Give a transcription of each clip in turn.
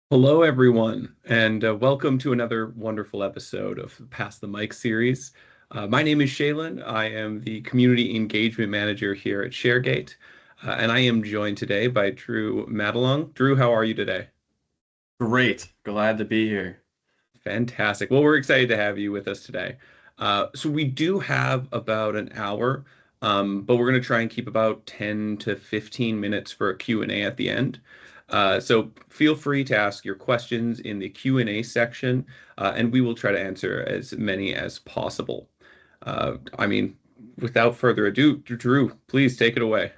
Hello, everyone, and welcome to another wonderful episode of the Pass the Mic series. My name is Shaylin. I am the Community Engagement Manager here at ShareGate, and I am joined today by Drew Madelung. Drew, how are you today? Great. Glad to be here. Fantastic. Well, we're excited to have you with us today. So we do have about an hour, but we're going to try and keep about 10 to 15 minutes for a Q&A at the end. So feel free to ask your questions in the Q&A section, and we will try to answer as many as possible. I mean, without further ado, Drew, please take it away.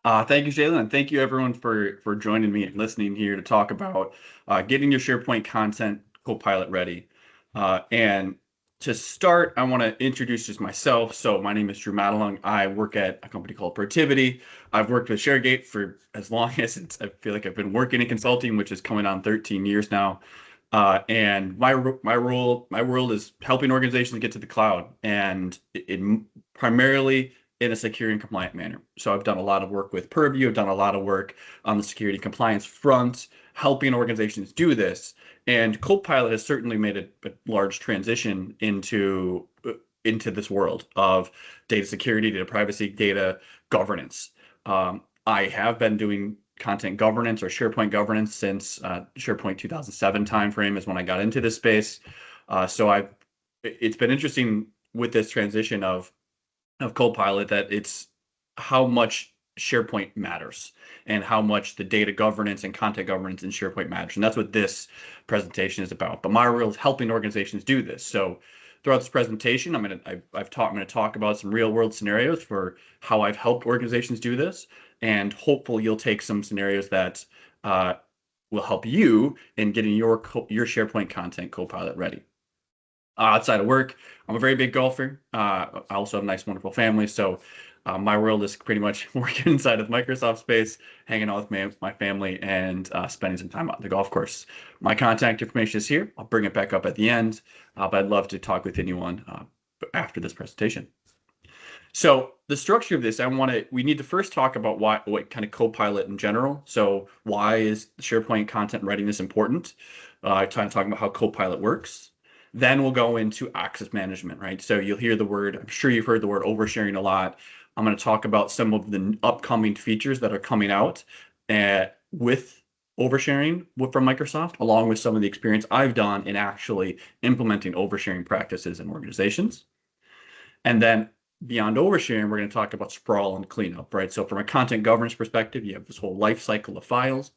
Thank you, Jalen, and thank you everyone for joining me and listening here to talk about getting your SharePoint content Copilot ready. And to start, I want to introduce just myself. So my name is Drew Madelung. I work at a company called Productivity. I've worked with ShareGate for as long as I feel like I've been working in consulting, which is coming on 13 years now. And my world is helping organizations get to the cloud, and primarily in a secure and compliant manner. So I've done a lot of work with Purview. I've done a lot of work on the security and compliance front, helping organizations do this. And Copilot has certainly made a large transition into this world of data security, data privacy, data governance. I have been doing content governance or SharePoint governance since SharePoint 2007 timeframe is when I got into this space. It's been interesting with this transition of Copilot that it's how much SharePoint matters and how much the data governance and content governance in SharePoint matters. And that's what this presentation is about. But my role is helping organizations do this. So throughout this presentation, I'm going to talk about some real world scenarios for how I've helped organizations do this. And hopefully you'll take some scenarios that will help you in getting your SharePoint content Copilot ready. Outside of work, I'm a very big golfer. I also have a nice, wonderful family. So my world is pretty much working inside of the Microsoft space, hanging out with my family, and spending some time on the golf course. My contact information is here. I'll bring it back up at the end, but I'd love to talk with anyone after this presentation. So the structure of this, we need to first talk about what kind of Copilot in general. So why is SharePoint content readiness important? Trying to talk about how Copilot works. Then we'll go into access management, right? So you'll hear the word, I'm sure you've heard the word oversharing a lot. I'm going to talk about some of the upcoming features that are coming out with oversharing from Microsoft, along with some of the experience I've done in actually implementing oversharing practices in organizations. And then beyond oversharing, we're going to talk about sprawl and cleanup, right? So from a content governance perspective, you have this whole life cycle of files.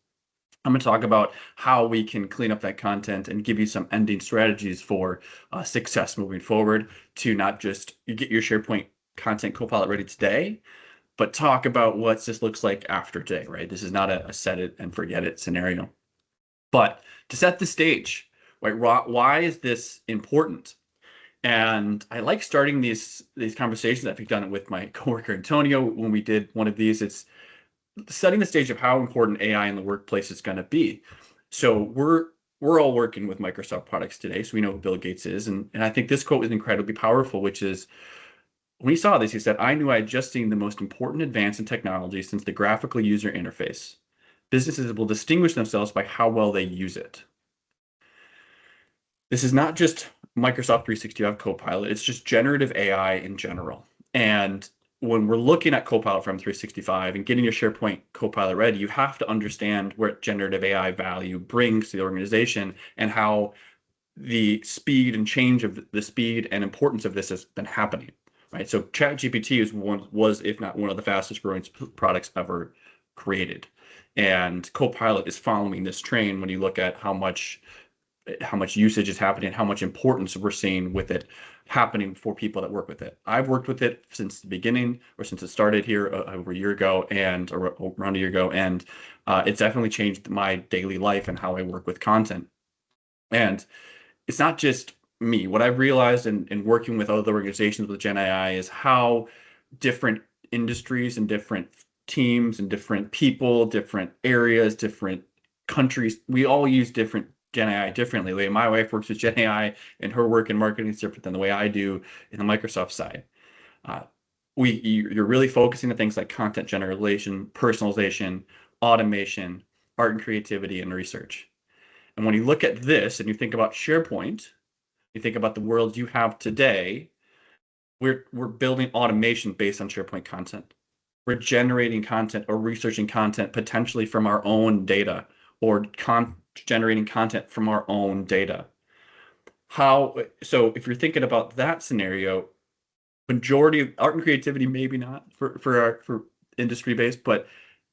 I'm going to talk about how we can clean up that content and give you some ending strategies for success moving forward to not just get your SharePoint content Copilot ready today, but talk about what this looks like after today, right? This is not a set it and forget it scenario. But to set the stage, right, why is this important? And I like starting these conversations. I've done it with my coworker Antonio when we did one of these. It's setting the stage of how important AI in the workplace is going to be. So we're all working with Microsoft products today, so we know who Bill Gates is. And I think this quote is incredibly powerful, which is when he saw this, he said, I knew I had just seen the most important advance in technology since the graphical user interface. Businesses will distinguish themselves by how well they use it. This is not just Microsoft 365 Copilot, it's just generative AI in general. And when we're looking at Copilot from 365 and getting your SharePoint Copilot ready, you have to understand what generative AI value brings to the organization and how the speed and change of the speed and importance of this has been happening, right? So ChatGPT was, if not one of the fastest growing products ever created. And Copilot is following this train when you look at how much usage is happening, how much importance we're seeing with it happening for people that work with it. I've worked with it since the beginning, or since it started here over a year ago or around a year ago, and it's definitely changed my daily life and how I work with content. And it's not just me. What I've realized in working with other organizations with Gen AI is how different industries and different teams and different people, different areas, different countries, we all use different Gen AI differently. The way my wife works with Gen AI and her work in marketing is different than the way I do in the Microsoft side. Uh, you're really focusing on things like content generation, personalization, automation, art and creativity, and research. And when you look at this and you think about SharePoint, you think about the world you have today, we're building automation based on SharePoint content. We're generating content or researching content potentially from our own data or generating content from our own data. So if you're thinking about that scenario, majority of art and creativity, maybe not for industry based, but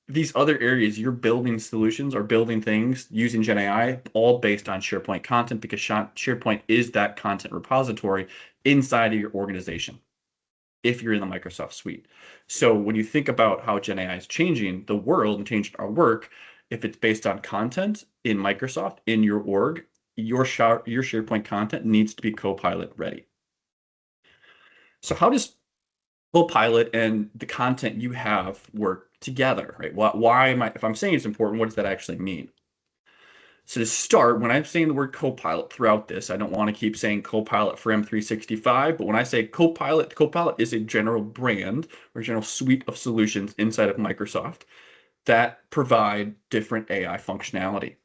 these other areas, you're building solutions or building things using Gen AI, all based on SharePoint content, because SharePoint is that content repository inside of your organization if you're in the Microsoft suite. So when you think about how Gen AI is changing the world and changing our work, if it's based on content in Microsoft, in your org, your SharePoint content needs to be Copilot ready. So how does Copilot and the content you have work together, right? Why am I, if I'm saying it's important, what does that actually mean? So to start, when I'm saying the word Copilot throughout this, I don't want to keep saying Copilot for M365, but when I say Copilot, Copilot is a general brand or general suite of solutions inside of Microsoft that provide different AI functionality.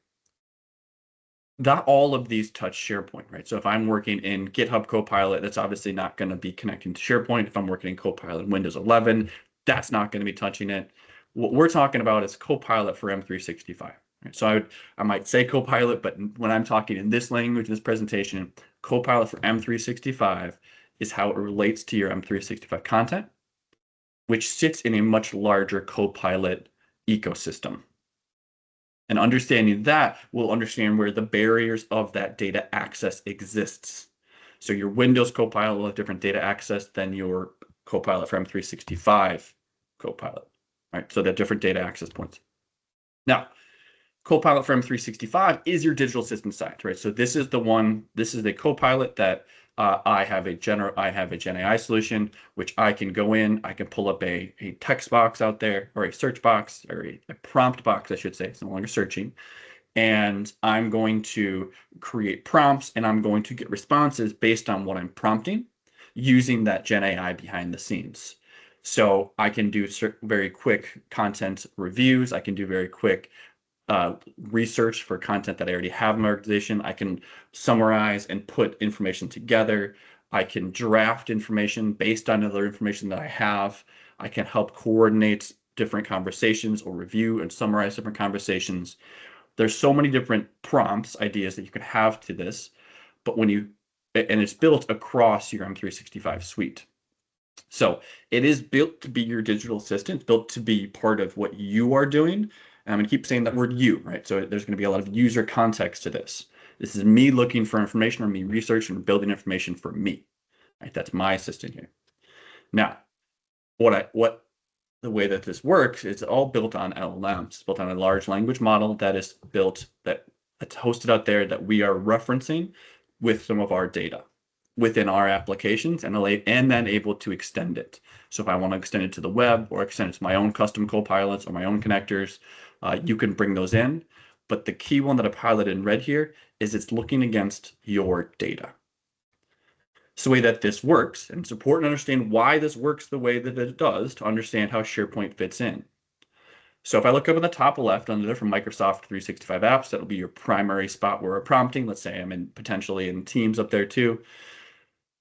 Not all of these touch SharePoint, right? So if I'm working in GitHub Copilot, that's obviously not going to be connecting to SharePoint. If I'm working in Copilot in Windows 11, that's not going to be touching it. What we're talking about is Copilot for M365. Right? So I might say Copilot, but when I'm talking in this language, this presentation, Copilot for M365 is how it relates to your M365 content, which sits in a much larger Copilot ecosystem. And understanding that, we'll understand where the barriers of that data access exists. So your Windows Copilot will have different data access than your Copilot for M365 Copilot, right? So they're different data access points. Now, Copilot for M365 is your digital assistant side, right? So this is the Copilot that I have a Gen AI solution, which I can go in, I can pull up a text box out there, or a search box, or a prompt box, I should say. It's no longer searching. And I'm going to create prompts, and I'm going to get responses based on what I'm prompting using that Gen AI behind the scenes. So I can do very quick content reviews. I can do very quick research for content that I already have in my organization. I can summarize and put information together. I can draft information based on other information that I have. I can help coordinate different conversations or review and summarize different conversations. There's so many different prompts, ideas that you can have to this, but and it's built across your M365 suite. So it is built to be your digital assistant, built to be part of what you are doing. And I'm going to keep saying that word you, right? So there's going to be a lot of user context to this. This is me looking for information, or me researching and building information for me, right? That's my assistant here. Now, the way that this works is all built on LLMs. It's built on a large language model that's hosted out there that we are referencing with some of our data within our applications, and then able to extend it. So if I want to extend it to the web or extend it to my own custom Copilots or my own connectors, you can bring those in. But the key one that I piloted in red here is it's looking against your data. So the way that this works, and it's important to understand why this works the way that it does to understand how SharePoint fits in. So if I look up in the top left under different Microsoft 365 apps, that'll be your primary spot where we're prompting. Let's say I'm potentially in Teams up there too.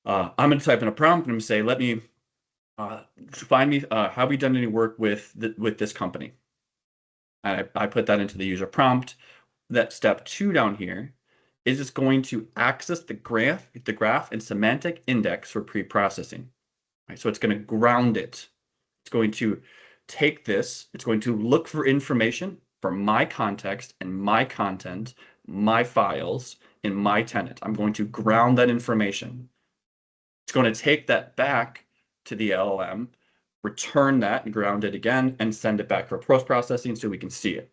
I'm going to type in a prompt and I'm going to say, let me find me, have we done any work with this company? And I put that into the user prompt. That step 2 down here is it's going to access the graph and semantic index for pre-processing. Right? So it's going to ground it. It's going to take this, it's going to look for information from my context and my content, my files, in my tenant. I'm going to ground that information. It's going to take that back to the LLM, return that and ground it again, and send it back for post-processing so we can see it.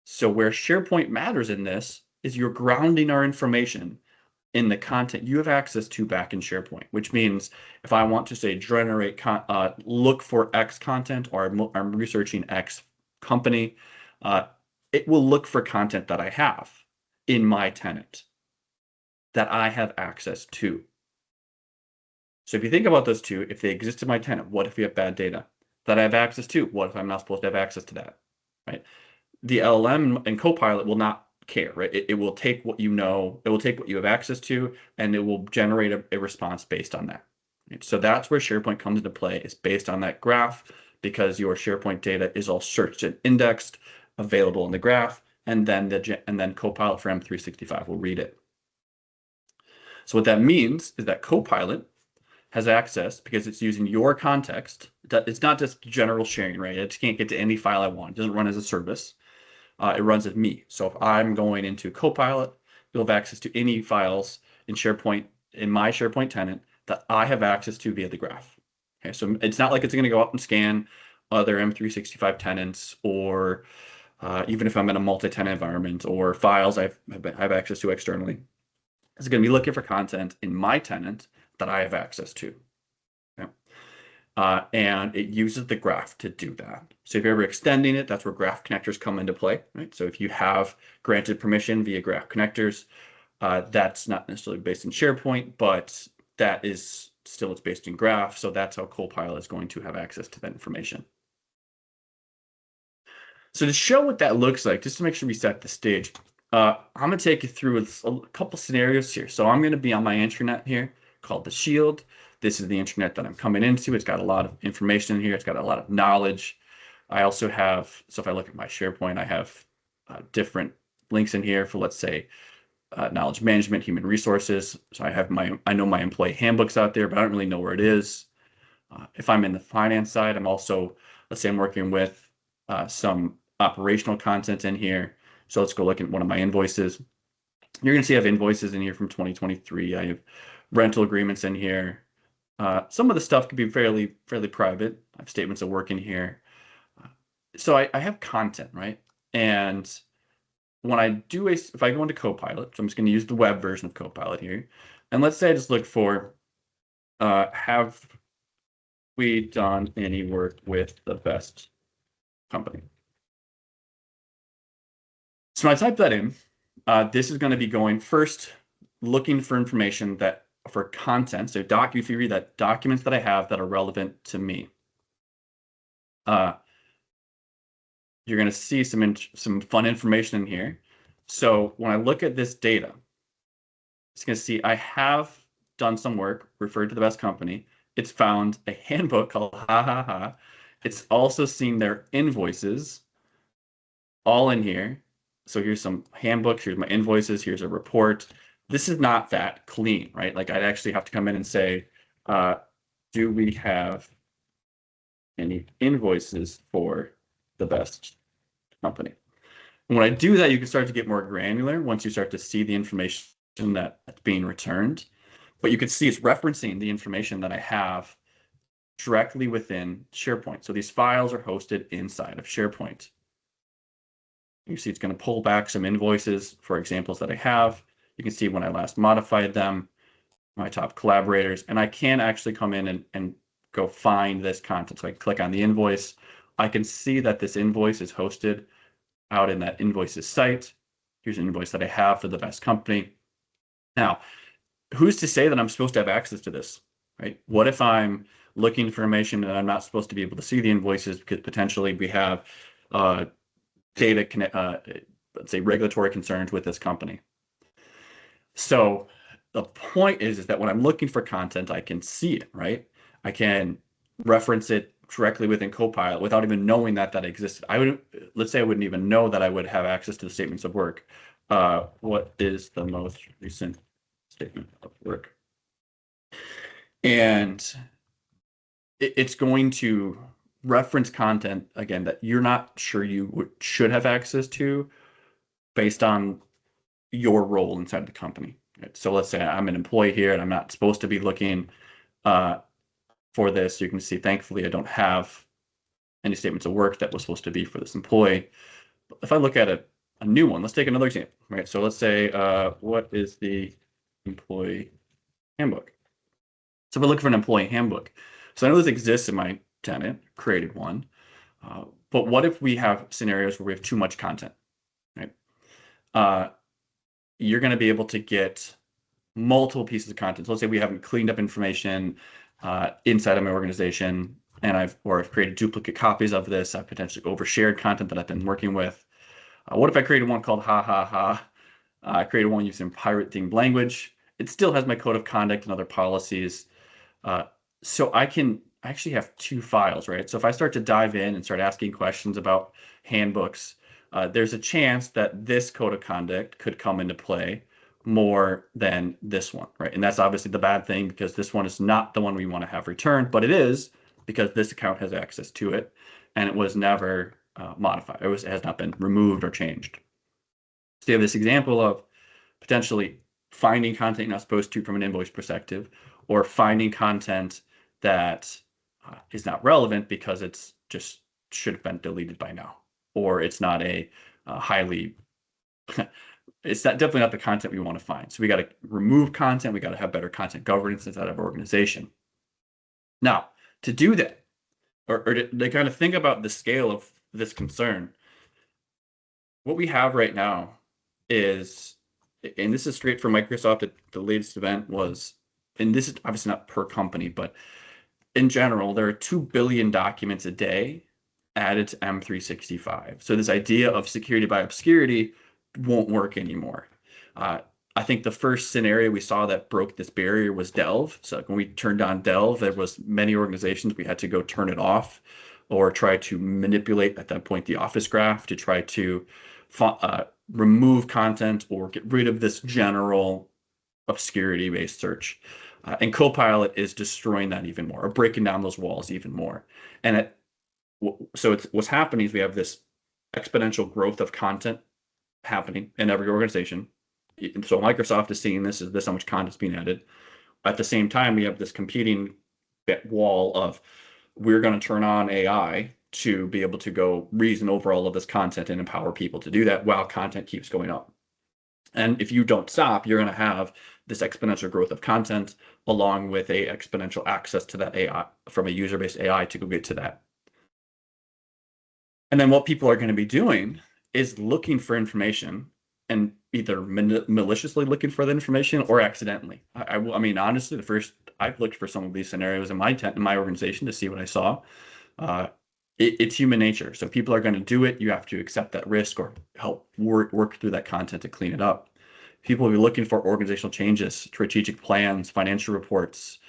So where SharePoint matters in this is you're grounding our information in the content you have access to back in SharePoint, which means if I want to say look for X content, or I'm researching X company, it will look for content that I have in my tenant that I have access to. So if you think about those two, if they exist in my tenant, what if we have bad data that I have access to? What if I'm not supposed to have access to that, right? the LLM and Copilot will not care, right? It will take what you know, it will take what you have access to, and it will generate a response based on that. Right? So that's where SharePoint comes into play, is based on that graph, because your SharePoint data is all searched and indexed, available in the graph, and then Copilot for M365 will read it. So what that means is that Copilot has access, because it's using your context. It's not just general sharing, right? It can't get to any file I want. It doesn't run as a service. It runs as me. So if I'm going into Copilot, you'll have access to any files in SharePoint, in my SharePoint tenant, that I have access to via the graph. Okay, so it's not like it's going to go up and scan other M365 tenants, or even if I'm in a multi-tenant environment, or files I have access to externally. It's going to be looking for content in my tenant that I have access to. Okay? And it uses the graph to do that. So if you're ever extending it, that's where graph connectors come into play, right? So if you have granted permission via graph connectors, that's not necessarily based in SharePoint, but that is still, it's based in graph. So that's how Copilot is going to have access to that information. So to show what that looks like, just to make sure we set the stage, I'm going to take you through a couple scenarios here. So I'm going to be on my intranet here called the Shield. This is the intranet that I'm coming into. It's got a lot of information in here. It's got a lot of knowledge. I also have, so if I look at my SharePoint, I have different links in here for, let's say, knowledge management, human resources. So I know my employee handbooks out there, but I don't really know where it is. If I'm in the finance side, I'm also, let's say I'm working with some operational content in here. So let's go look at one of my invoices. You're going to see I have invoices in here from 2023. I have rental agreements in here. Some of the stuff could be fairly private. I have statements of work in here. So I have content, right? And when I do if I go into Copilot, so I'm just going to use the web version of Copilot here. And let's say I just look for, have we done any work with the best company? So when I type that in, this is going to be going first, looking for information for content. So if you read that, documents that I have that are relevant to me. You're going to see some fun information in here. So when I look at this data, it's going to see I have done some work referred to the best company. It's found a handbook called Ha Ha Ha. It's also seen their invoices all in here. So here's some handbooks, here's my invoices, here's a report. This is not that clean, right? Like I'd actually have to come in and say, do we have any invoices for the best company? And when I do that, you can start to get more granular once you start to see the information that's being returned. But you can see it's referencing the information that I have directly within SharePoint. So these files are hosted inside of SharePoint. You see it's going to pull back some invoices for examples that I have. You can see when I last modified them, my top collaborators, and I can actually come in and go find this content. So I click on the invoice. I can see that this invoice is hosted out in that invoices site. Here's an invoice that I have for the best company. Now, who's to say that I'm supposed to have access to this, right? What if I'm looking for information and I'm not supposed to be able to see the invoices because potentially we have let's say regulatory concerns with this company. So the point is that when I'm looking for content, I can see it, right? I can reference it directly within Copilot without even knowing that existed. Let's say I wouldn't even know that I would have access to the statements of work. What is the most recent statement of work? And it's going to reference content, again, that you're not sure you should have access to based on your role inside the company. Right? So let's say I'm an employee here and I'm not supposed to be looking for this. You can see, thankfully, I don't have any statements of work that was supposed to be for this employee. But if I look at a new one, let's take another example, right? So let's say, what is the employee handbook? So if I look for an employee handbook, so I know this exists in my tenant, created one, but what if we have scenarios where we have too much content, right? You're going to be able to get multiple pieces of content. So let's say we haven't cleaned up information inside of my organization, and I've created duplicate copies of this. I've potentially overshared content that I've been working with. What if I created one called ha ha ha? I created one using pirate themed language. It still has my code of conduct and other policies. Uh, so I actually have two files, right? So if I start to dive in and start asking questions about handbooks, there's a chance that this code of conduct could come into play more than this one, right? And that's obviously the bad thing because this one is not the one we want to have returned, but it is because this account has access to it and it was never modified. It has not been removed or changed. So you have this example of potentially finding content you're not supposed to from an invoice perspective, or finding content that is not relevant because it's just should have been deleted by now, or it's not a highly, it's not definitely not the content we want to find. So we got to remove content. We got to have better content governance inside of our organization. Now, to do that, or to kind of think about the scale of this concern, what we have right now is, and this is straight from Microsoft at the latest event was, and this is obviously not per company, but in general, there are 2 billion documents a day added to M365. So this idea of security by obscurity won't work anymore. I think the first scenario we saw that broke this barrier was Delve. So when we turned on Delve, there was many organizations we had to go turn it off or try to manipulate at that point the Office graph to try to remove content or get rid of this general obscurity-based search. And Copilot is destroying that even more, or breaking down those walls even more. And so what's happening is we have this exponential growth of content happening in every organization. So Microsoft is seeing this as this how much content is being added. At the same time, we have this competing wall of we're going to turn on AI to be able to go reason over all of this content and empower people to do that while content keeps going up. And if you don't stop, you're going to have this exponential growth of content along with a exponential access to that AI from a user-based AI to go get to that. And then what people are going to be doing is looking for information and either maliciously looking for the information or accidentally. I mean, honestly, the first I've looked for some of these scenarios in my organization to see what I saw. It's human nature. So people are going to do it. You have to accept that risk or help work through that content to clean it up. People will be looking for organizational changes, strategic plans, financial reports.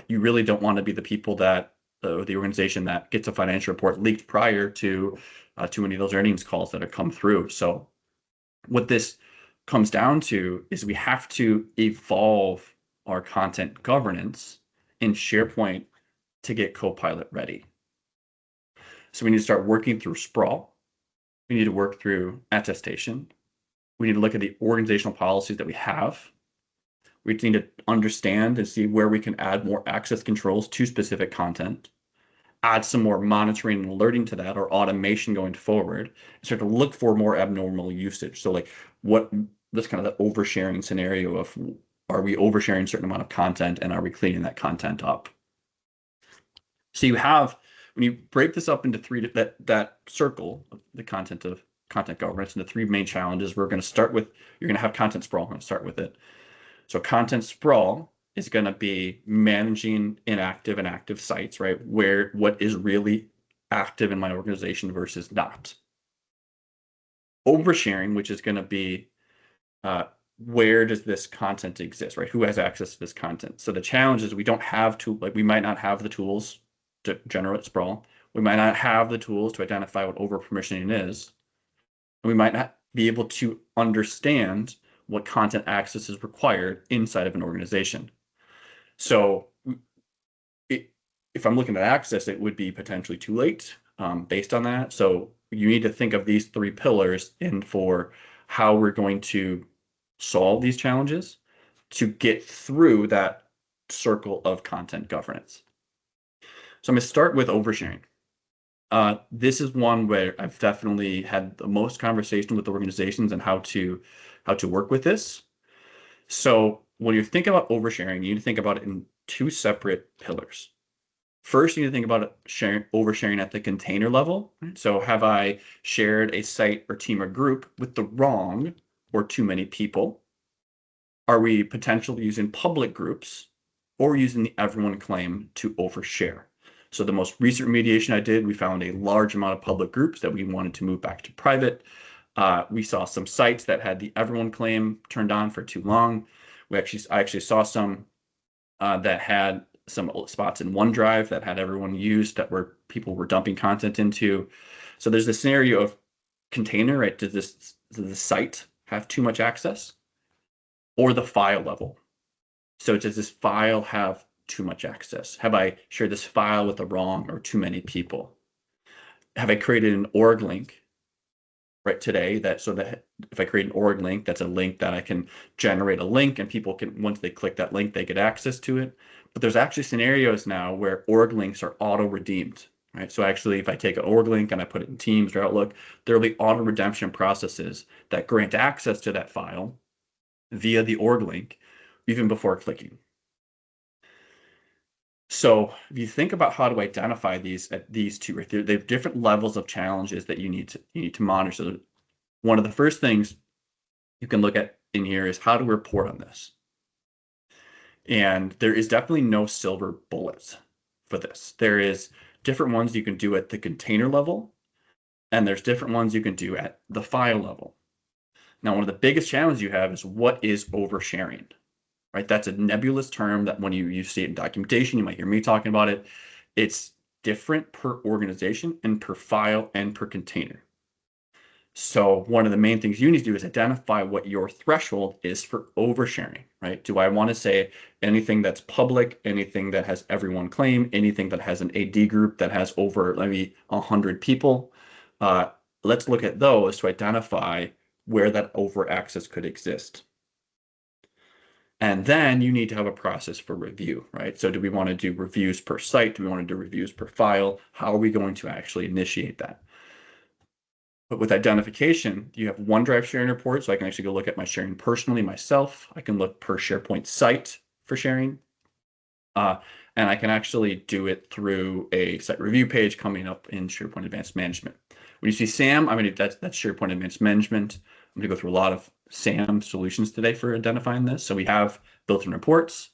You really don't want to be the people that the organization that gets a financial report leaked prior to any of those earnings calls that have come through. So what this comes down to is we have to evolve our content governance in SharePoint to get Copilot ready. So we need to start working through Sprawl. We need to work through attestation. We need to look at the organizational policies that we have. We need to understand and see where we can add more access controls to specific content, add some more monitoring and alerting to that or automation going forward, and start to look for more abnormal usage. So like what this kind of the oversharing scenario of are we oversharing a certain amount of content and are we cleaning that content up? So you have, when you break this up into that circle of the content governance and the three main challenges, we're going to start with, you're going to have content sprawl. I'm going to start with it. So content sprawl is going to be managing inactive and active sites, right? What is really active in my organization versus not. Oversharing, which is going to be where does this content exist, right? Who has access to this content? So the challenge is we don't have we might not have the tools to generate sprawl. We might not have the tools to identify what over-permissioning is. And we might not be able to understand what content access is required inside of an organization. So if I'm looking at access, it would be potentially too late based on that. So you need to think of these three pillars for how we're going to solve these challenges to get through that circle of content governance. So I'm going to start with oversharing. This is one where I've definitely had the most conversation with organizations and how to work with this. So when you think about oversharing, you need to think about it in two separate pillars. First, you need to think about oversharing at the container level. So have I shared a site or team or group with the wrong or too many people? Are we potentially using public groups or using the everyone claim to overshare? So the most recent remediation I did, we found a large amount of public groups that we wanted to move back to private. We saw some sites that had the everyone claim turned on for too long. I actually saw some that had some spots in OneDrive that had everyone used that were people were dumping content into. So there's the scenario of container, right? Does the site have too much access, or the file level? So does this file have too much access? Have I shared this file with the wrong or too many people? Have I created an org link right today that if I create an org link, that's a link that I can generate a link and people can, once they click that link, they get access to it. But there's actually scenarios now where org links are auto redeemed, right? So actually, if I take an org link and I put it in Teams or Outlook, there will be auto redemption processes that grant access to that file via the org link even before clicking. So if you think about how to identify these two, right, they have different levels of challenges that you need to monitor. So one of the first things you can look at in here is how to report on this. And there is definitely no silver bullet for this. There is different ones you can do at the container level, and there's different ones you can do at the file level. Now, one of the biggest challenges you have is what is oversharing, right? That's a nebulous term that when you see it in documentation, you might hear me talking about it. It's different per organization and per file and per container. So one of the main things you need to do is identify what your threshold is for oversharing, right? Do I want to say anything that's public, anything that has everyone claim, anything that has an AD group that has over maybe 100 people? Let's look at those to identify where that over access could exist. And then you need to have a process for review, right? So do we want to do reviews per site? Do we want to do reviews per file? How are we going to actually initiate that? But with identification, you have OneDrive sharing reports. So I can actually go look at my sharing personally myself. I can look per SharePoint site for sharing. And I can actually do it through a site review page coming up in SharePoint Advanced Management. When you see SAM, I mean, that's SharePoint Advanced Management. I'm going to go through a lot of SAM solutions today for identifying this. So we have built-in reports.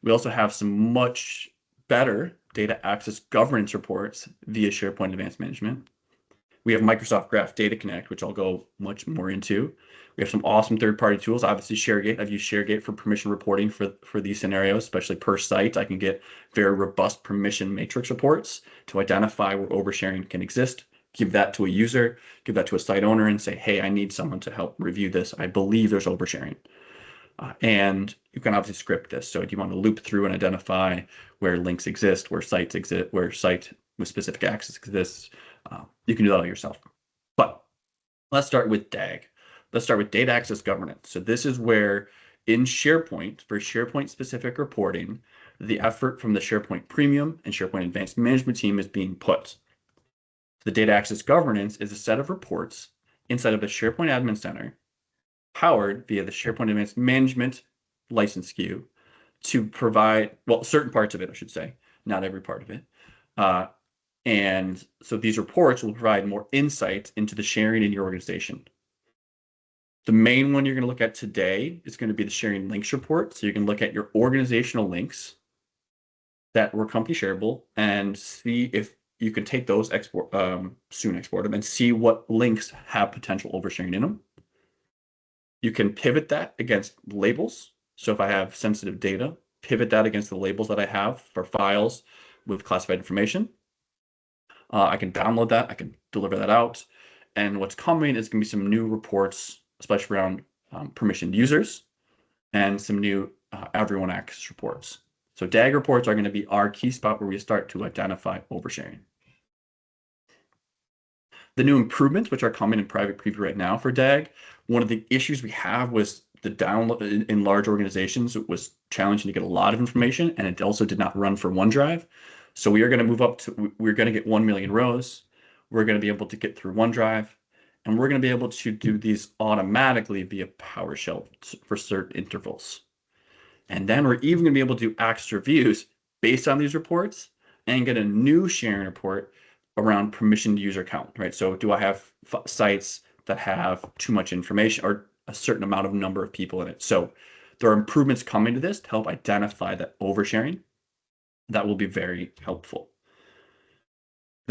We also have some much better data access governance reports via SharePoint Advanced Management. We have Microsoft Graph Data Connect, which I'll go much more into. We have some awesome third-party tools. Obviously, ShareGate. I've used ShareGate for permission reporting for these scenarios, especially per site. I can get very robust permission matrix reports to identify where oversharing can exist. Give that to a user, give that to a site owner, and say, hey, I need someone to help review this. I believe there's oversharing. And you can obviously script this. So do you want to loop through and identify where links exist, where sites exist, where site with specific access exists? You can do that all yourself. But let's start with DAG. Let's start with data access governance. So this is where in SharePoint, for SharePoint specific reporting, the effort from the SharePoint Premium and SharePoint Advanced Management team is being put. The data access governance is a set of reports inside of the SharePoint Admin Center, powered via the SharePoint Advanced Management license queue to provide, well, certain parts of it, I should say, not every part of it. And so these reports will provide more insight into the sharing in your organization. The main one you're going to look at today is going to be the sharing links report. So you can look at your organizational links that were company shareable and see if you can take those, export them, and see what links have potential oversharing in them. You can pivot that against labels. So if I have sensitive data, pivot that against the labels that I have for files with classified information. I can download that. I can deliver that out. And what's coming is going to be some new reports, especially around permissioned users and some new everyone access reports. So DAG reports are going to be our key spot where we start to identify oversharing. The new improvements, which are coming in private preview right now for DAG, one of the issues we have was the download in large organizations. It was challenging to get a lot of information, and it also did not run for OneDrive. So we are going to move up to, we're going to get 1 million rows. We're going to be able to get through OneDrive, and we're going to be able to do these automatically via PowerShell for certain intervals. And then we're even going to be able to do access reviews based on these reports and get a new sharing report around permissioned user count, right? So do I have sites that have too much information or a certain amount of number of people in it? So there are improvements coming to this to help identify that oversharing. That will be very helpful.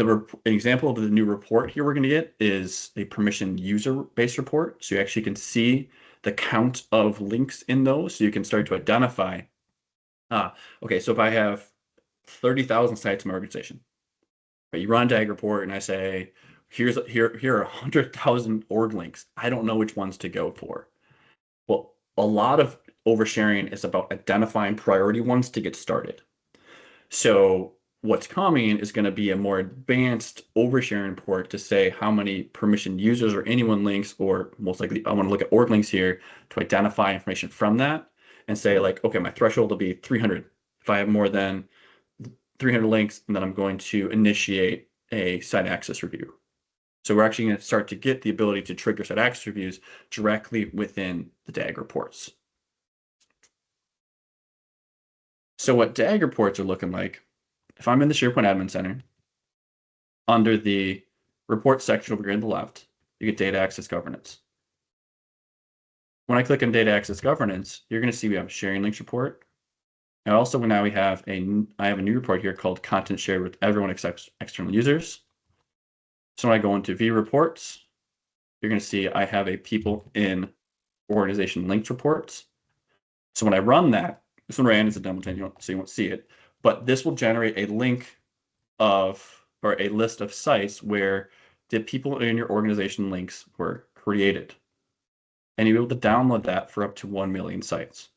An example of the new report here we're going to get is a permission user-based report. So you actually can see the count of links in those. So you can start to identify, okay, so if I have 30,000 sites in my organization, right, you run a DAG report and I say, here are 100,000 org links. I don't know which ones to go for. Well, a lot of oversharing is about identifying priority ones to get started. So what's coming is going to be a more advanced oversharing report to say how many permission users or anyone links, or most likely I want to look at org links here to identify information from that and say like, okay, my threshold will be 300. If I have more than 300 links, and then I'm going to initiate a site access review. So we're actually going to start to get the ability to trigger site access reviews directly within the DAG reports. So what DAG reports are looking like, if I'm in the SharePoint Admin Center, under the report section over here on the left, you get data access governance. When I click on data access governance, you're going to see we have a sharing links report. And also now I have a new report here called content shared with everyone except external users. So when I go into view reports, you're going to see I have a people in organization links reports. So when I run that, this one ran as a demo, so you won't see it, but this will generate a link of, or a list of sites where the people in your organization links were created. And you'll be able to download that for up to 1 million sites.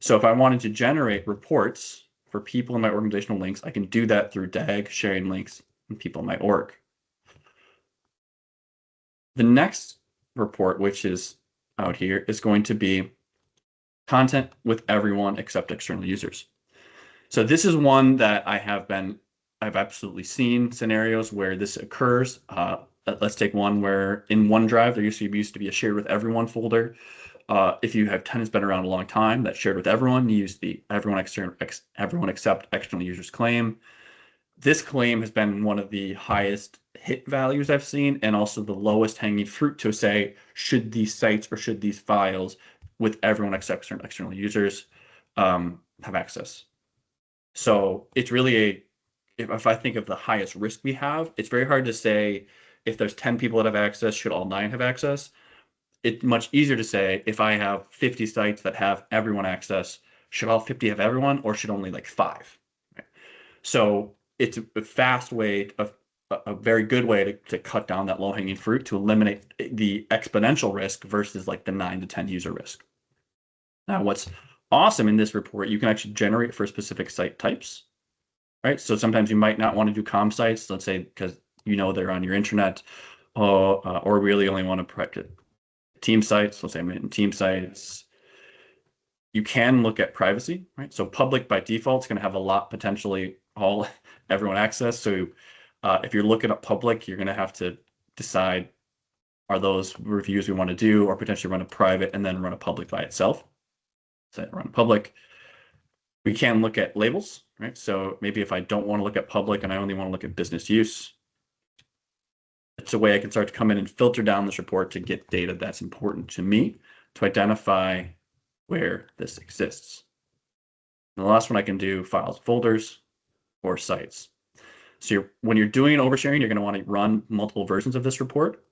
So if I wanted to generate reports for people in my organizational links, I can do that through DAG, sharing links, and people in my org. The next report, which is out here, is going to be content with everyone except external users. So this is one that I've absolutely seen scenarios where this occurs. Let's take one where in OneDrive, there used to be a shared with everyone folder. If you have tenants been around a long time, that's shared with everyone, you use the everyone except external users claim. This claim has been one of the highest hit values I've seen, and also the lowest hanging fruit to say, should these sites or should these files with everyone except external users have access? So it's really if I think of the highest risk we have, it's very hard to say if there's 10 people that have access, should all 9 have access? It's much easier to say if I have 50 sites that have everyone access, should all 50 have everyone or should only like 5? Right? So it's a fast way, a very good way to cut down that low-hanging fruit to eliminate the exponential risk versus like the 9 to 10 user risk. Now, what's awesome in this report, you can actually generate for specific site types, right? So sometimes you might not want to do comm sites, let's say, because you know they're on your intranet, or really only want to practice team sites. Let's say I'm in team sites. You can look at privacy, right? So public by default is going to have a lot potentially everyone access. So if you're looking at public, you're going to have to decide, are those reviews we want to do, or potentially run a private and then run a public by itself. So run public. We can look at labels, right? So maybe if I don't want to look at public and I only want to look at business use, it's a way I can start to come in and filter down this report to get data that's important to me to identify where this exists. And the last one I can do files, folders, or sites. So when you're doing oversharing, you're going to want to run multiple versions of this report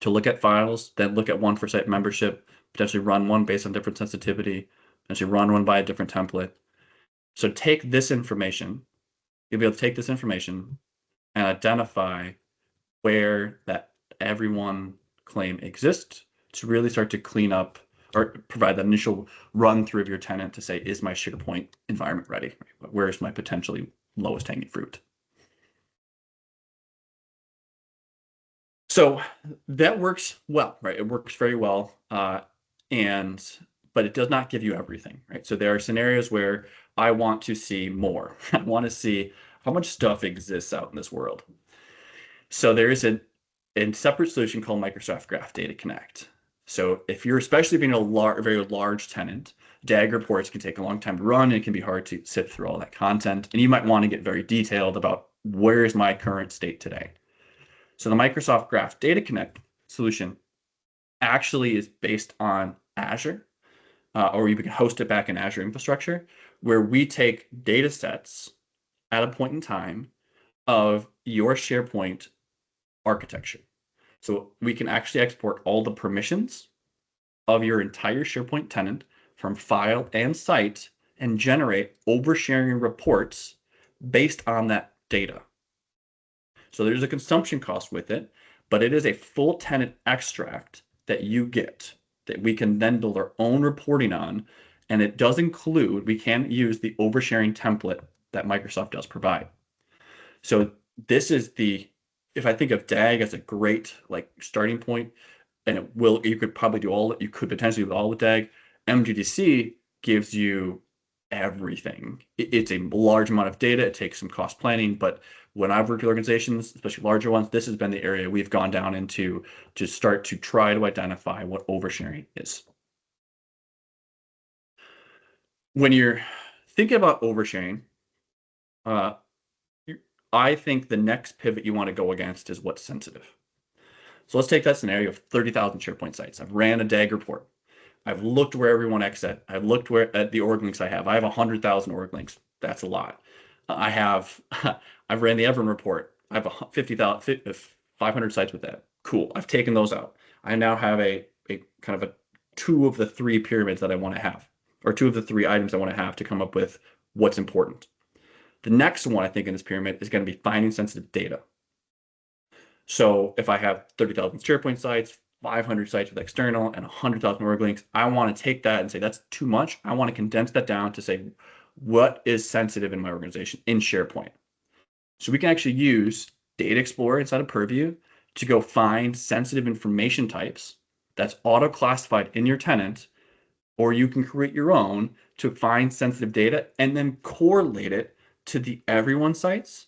to look at files, then look at one for site membership, potentially run one based on different sensitivity, potentially run one by a different template. So take this information, you'll be able to take this information and identify where that everyone claim exists to really start to clean up or provide the initial run through of your tenant to say, is my SharePoint environment ready? Where is my potentially lowest hanging fruit? So that works well, right? It works very well. But it does not give you everything, right? So there are scenarios where I want to see more. I want to see how much stuff exists out in this world. So there is a separate solution called Microsoft Graph Data Connect. So if you're especially being a very large tenant, DAG reports can take a long time to run, and it can be hard to sift through all that content. And you might want to get very detailed about where is my current state today. So the Microsoft Graph Data Connect solution actually is based on Azure, or you can host it back in Azure infrastructure, where we take data sets at a point in time of your SharePoint architecture. So we can actually export all the permissions of your entire SharePoint tenant from file and site and generate oversharing reports based on that data. So there's a consumption cost with it, but it is a full tenant extract that you get that we can then build our own reporting on. And it does include, we can use the oversharing template that Microsoft does provide. So this is if I think of DAG as a great like starting point, and you could probably do you could potentially do all with DAG. MGDC gives you everything. It's a large amount of data. It takes some cost planning, but when I've worked with organizations, especially larger ones, this has been the area we've gone down into to start to try to identify what oversharing is. When you're thinking about oversharing, I think the next pivot you want to go against is what's sensitive. So let's take that scenario of 30,000 SharePoint sites. I've ran a DAG report. I've looked where everyone exit. I've looked at the org links I have. I have 100,000 org links. That's a lot. I've ran the Everin report. I have 500 sites with that. Cool. I've taken those out. I now have a kind of a 2 of the 3 pyramids that I want to have, or 2 of the 3 items I want to have to come up with what's important. The next one I think in this pyramid is going to be finding sensitive data. So if I have 30,000 SharePoint sites, 500 sites with external, and 100,000 org links, I want to take that and say that's too much. I want to condense that down to say what is sensitive in my organization in SharePoint. So we can actually use Data Explorer inside of Purview to go find sensitive information types that's auto-classified in your tenant, or you can create your own to find sensitive data and then correlate it to the everyone sites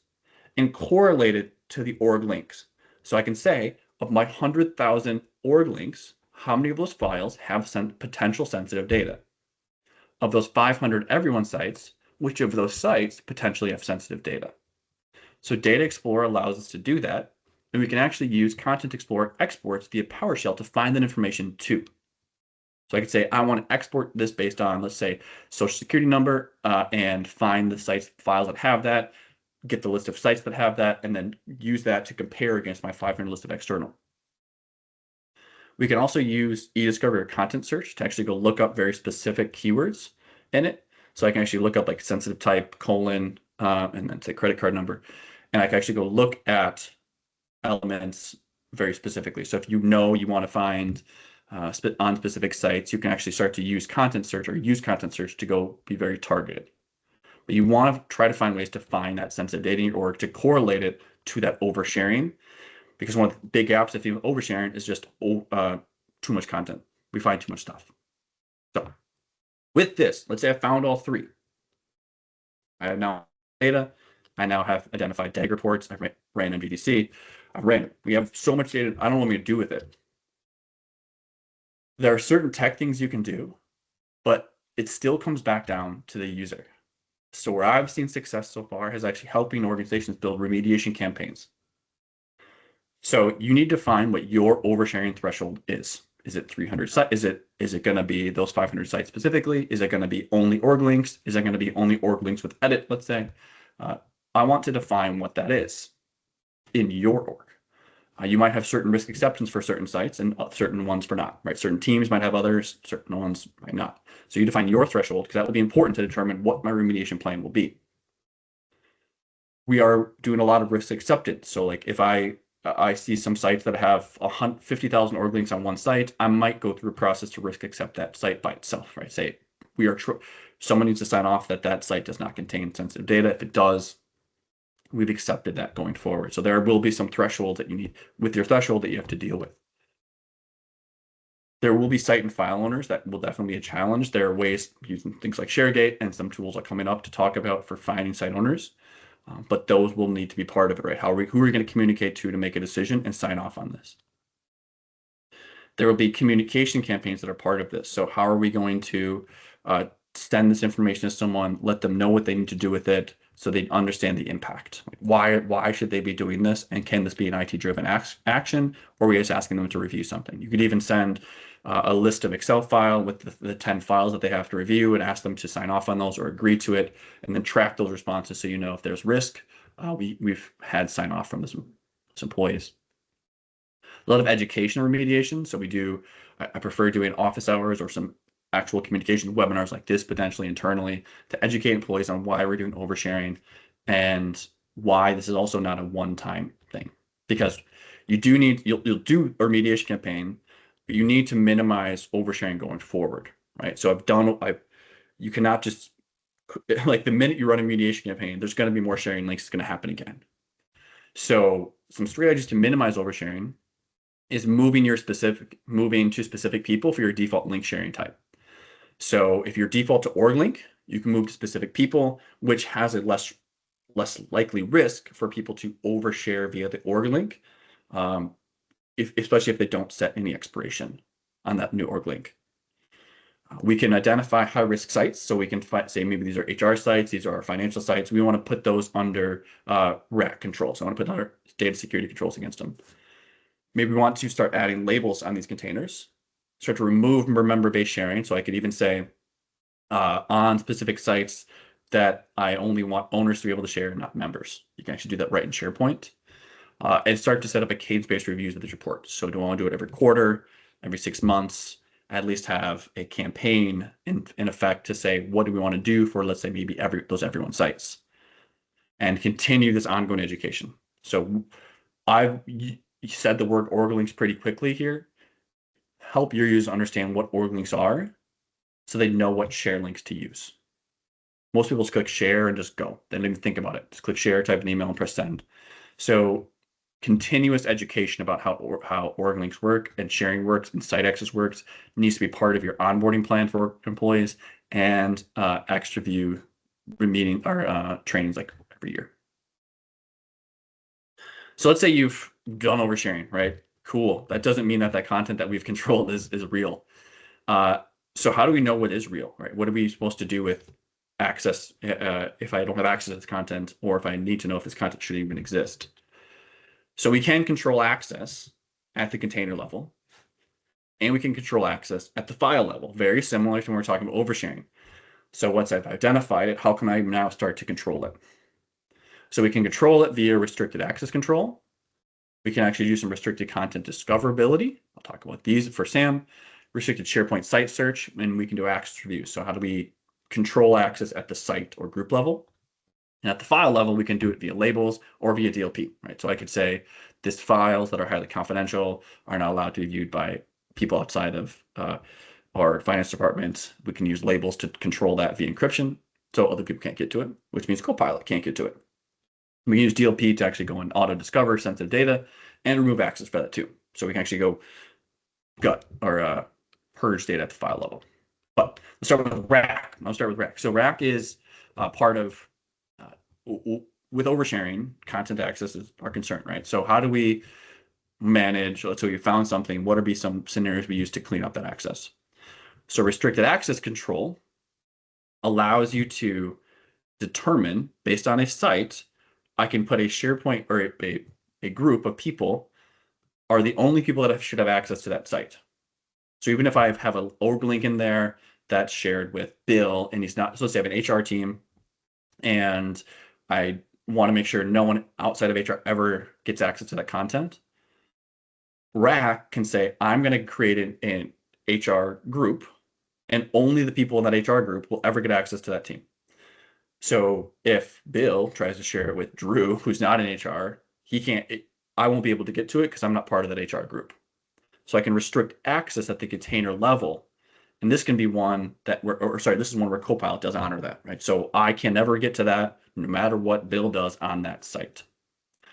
and correlate it to the org links. So I can say, of my 100,000 org links, how many of those files have potential sensitive data? Of those 500 everyone sites, which of those sites potentially have sensitive data? So Data Explorer allows us to do that, and we can actually use Content Explorer exports via PowerShell to find that information too. So I could say, I want to export this based on, let's say, social security number, and find the files that have that, get the list of sites that have that, and then use that to compare against my 500 list of external. We can also use eDiscovery or content search to actually go look up very specific keywords in it. So I can actually look up like sensitive type, colon, and then say credit card number. And I can actually go look at elements very specifically. So if you want to find on specific sites, you can actually start to use content search or use content search to go be very targeted. But you want to try to find ways to find that sensitive data in your org to correlate it to that oversharing, because one of the big gaps if you oversharing is just too much content. We find too much stuff. So with this, let's say I found all 3. I have now data. I now have identified DAG reports. I've ran MVDC. We have so much data. I don't know what I'm going to do with it. There are certain tech things you can do, but it still comes back down to the user. So where I've seen success so far is actually helping organizations build remediation campaigns. So you need to find what your oversharing threshold is. Is it 300 sites? Is it going to be those 500 sites specifically? Is it going to be only org links? Is it going to be only org links with edit, let's say? I want to define what that is in your org. You might have certain risk exceptions for certain sites and certain ones for not, right? Certain teams might have others, certain ones might not. So you define your threshold because that will be important to determine what my remediation plan will be. We are doing a lot of risk acceptance. So like if I see some sites that have 50,000 org links on one site, I might go through a process to risk accept that site by itself, right? Say someone needs to sign off that site does not contain sensitive data. If it does, we've accepted that going forward. So there will be some thresholds that you need with your threshold that you have to deal with. There will be site and file owners that will definitely be a challenge. There are ways using things like ShareGate and some tools are coming up to talk about for finding site owners, but those will need to be part of it, right? Who are we going to communicate to make a decision and sign off on this? There will be communication campaigns that are part of this. So how are we going to send this information to someone, let them know what they need to do with it so they understand the impact? Why should they be doing this? And can this be an IT-driven action, or are we just asking them to review something? You could even send a list of Excel file with the 10 files that they have to review and ask them to sign off on those or agree to it, and then track those responses so you know if there's risk we've had sign off from some employees. A lot of education remediation. So I prefer doing office hours or some actual communication webinars like this, potentially internally, to educate employees on why we're doing oversharing and why this is also not a one-time thing. Because you'll do a remediation campaign, but you need to minimize oversharing going forward, right? So you cannot just, like the minute you run a remediation campaign, there's going to be more sharing links. It's going to happen again. So some strategies to minimize oversharing is moving to specific people for your default link sharing type. So if you're default to org link, you can move to specific people, which has a less likely risk for people to overshare via the org link, especially if they don't set any expiration on that new org link. We can identify high risk sites. So we can say maybe these are HR sites, these are our financial sites. We want to put those under RAC controls. So I want to put under data security controls against them. Maybe we want to start adding labels on these containers, start to remove member-based sharing. So I could even say on specific sites that I only want owners to be able to share, not members. You can actually do that right in SharePoint. And start to set up a cadence-based reviews of these reports. So do I want to do it every quarter, every 6 months? At least have a campaign in effect to say, what do we want to do for, let's say, maybe everyone sites, and continue this ongoing education. So you said the word org links pretty quickly here. Help your users understand what org links are so they know what share links to use. Most people just click share and just go. They don't even think about it. Just click share, type an email, and press send. So continuous education about how org links work and sharing works and site access works needs to be part of your onboarding plan for employees and extra view meeting or trainings like every year. So let's say you've done oversharing, right? Cool. That doesn't mean that content that we've controlled is real. So how do we know what is real, right? What are we supposed to do with access if I don't have access to this content, or if I need to know if this content should even exist? So we can control access at the container level, and we can control access at the file level, very similar to when we're talking about oversharing. So once I've identified it, how can I now start to control it? So we can control it via restricted access control. We can actually do some restricted content discoverability. I'll talk about these for Sam. Restricted SharePoint site search, and we can do access reviews. So how do we control access at the site or group level? And at the file level, we can do it via labels or via DLP, right? So I could say these files that are highly confidential are not allowed to be viewed by people outside of our finance department. We can use labels to control that via encryption, so other people can't get to it, which means Copilot can't get to it. We can use DLP to actually go and auto-discover sensitive data and remove access for that too. So we can actually go gut or purge data at the file level. But let's start with RAC. I'll start with RAC. So RAC is part of with oversharing, content access is our concern, right? So how do we manage, let's say we found something, what would be some scenarios we use to clean up that access? So restricted access control allows you to determine, based on a site, I can put a SharePoint or a group of people are the only people that should have access to that site. So even if I have an org link in there that's shared with Bill and he's not, so let's say I have an HR team and I want to make sure no one outside of HR ever gets access to that content. RAC can say, I'm going to create an HR group, and only the people in that HR group will ever get access to that team. So if Bill tries to share it with Drew, who's not in HR, I won't be able to get to it because I'm not part of that HR group. So I can restrict access at the container level. And this can be one that this is one where Copilot does honor that, right? So I can never get to that no matter what Bill does on that site.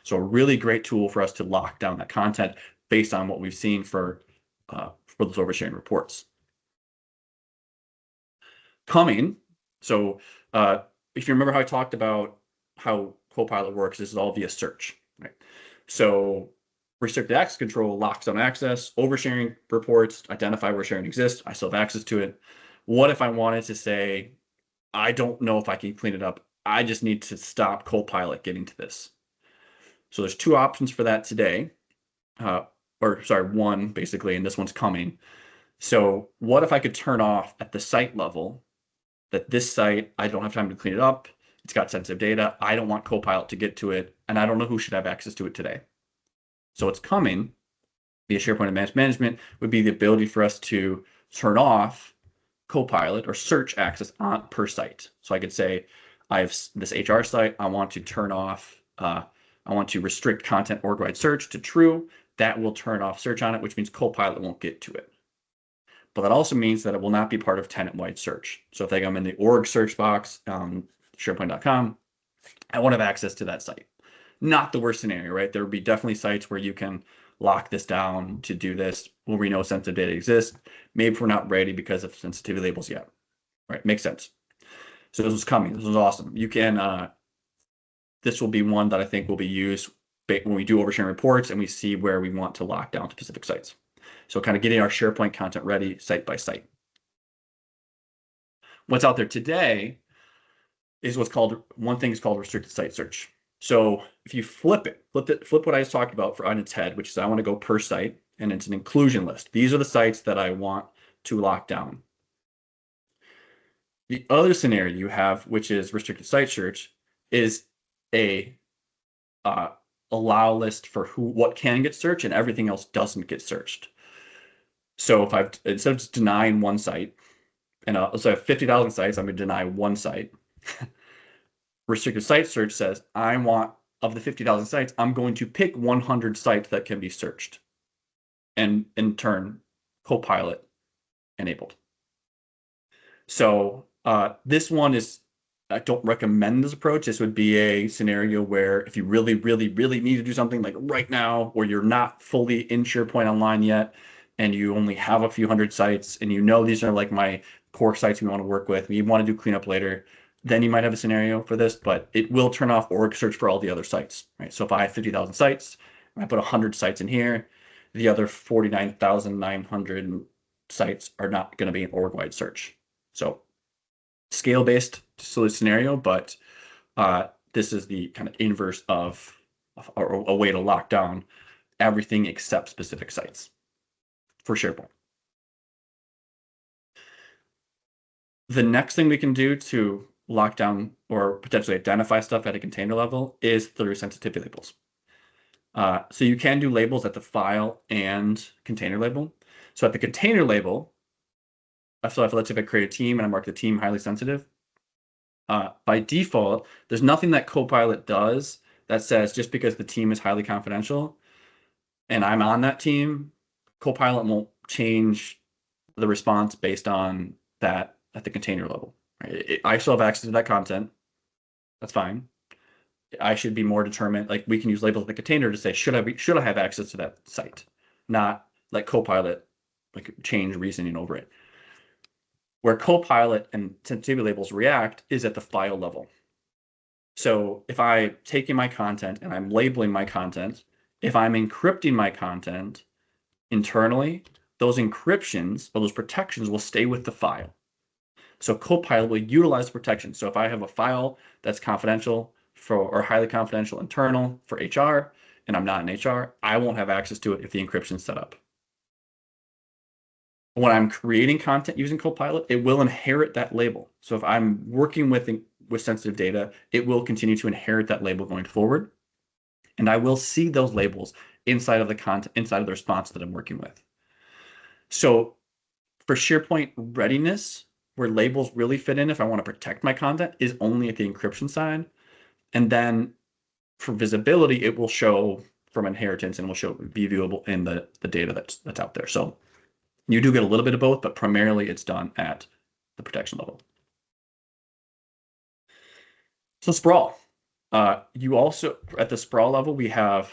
So a really great tool for us to lock down that content based on what we've seen for those oversharing reports. So if you remember how I talked about how Copilot works, this is all via search, right? So restricted access control locks down access, oversharing reports, identify where sharing exists. I still have access to it. What if I wanted to say, I don't know if I can clean it up. I just need to stop Copilot getting to this. So there's two options for that today. One basically, and this one's coming. So what if I could turn off at the site level that this site, I don't have time to clean it up. It's got sensitive data. I don't want Copilot to get to it, and I don't know who should have access to it today. So what's coming via SharePoint Advanced Management would be the ability for us to turn off Copilot or search access on per site. So I could say, I have this HR site. I want to turn off, I want to restrict content org-wide search to true. That will turn off search on it, which means Copilot won't get to it. But that also means that it will not be part of tenant-wide search. So if I'm in the org search box on SharePoint.com, I won't have access to that site. Not the worst scenario, right? There would be definitely sites where you can lock this down to do this when we know sensitive data exists. Maybe we're not ready because of sensitivity labels yet, right? Makes sense. So this was coming. This was awesome. You can, this will be one that I think will be used when we do oversharing reports and we see where we want to lock down specific sites. So kind of getting our SharePoint content ready site by site. What's out there today is one thing is called restricted site search. So if you flip what I was talking about on its head, which is I want to go per site, and it's an inclusion list. These are the sites that I want to lock down. The other scenario you have, which is restricted site search, is a allow list for what can get searched and everything else doesn't get searched. So if instead of just denying one site, and so I have 50,000 sites, I'm going to deny one site. Restricted site search says, of the 50,000 sites, I'm going to pick 100 sites that can be searched. And in turn, Copilot enabled. So this one I don't recommend this approach. This would be a scenario where if you really, really, really need to do something like right now, where you're not fully in SharePoint Online yet, and you only have a few hundred sites, and these are like my core sites we want to work with, we want to do cleanup later, then you might have a scenario for this, but it will turn off org search for all the other sites, right? So if I have 50,000 sites, I put 100 sites in here, the other 49,900 sites are not going to be an org-wide search. So scale-based scenario, but this is the kind of inverse of a way to lock down everything except specific sites for SharePoint. The next thing we can do to lock down or potentially identify stuff at a container level is through sensitivity labels. So you can do labels at the file and container label. So at the container label, so let's say if I create a team and I mark the team highly sensitive, by default, there's nothing that Copilot does that says just because the team is highly confidential and I'm on that team, Copilot won't change the response based on that at the container level. Right? I still have access to that content. That's fine. I should be more determined. Like we can use labels in the container to say, should I have access to that site? Not like Copilot, like change reasoning over it. Where Copilot and sensitivity labels react is at the file level. So if I'm taking my content and I'm labeling my content, if I'm encrypting my content internally, those encryptions or those protections will stay with the file. So Copilot will utilize protection. So if I have a file that's confidential or highly confidential internal for HR, and I'm not in HR, I won't have access to it if the encryption is set up. When I'm creating content using Copilot, it will inherit that label. So if I'm working with sensitive data, it will continue to inherit that label going forward. And I will see those labels inside of the content, inside of the response that I'm working with. So for SharePoint readiness, where labels really fit in if I want to protect my content is only at the encryption side. And then for visibility, it will show from inheritance and will be viewable in the data that's out there. So you do get a little bit of both, but primarily it's done at the protection level. So Sprawl. You also, at the Sprawl level, we have,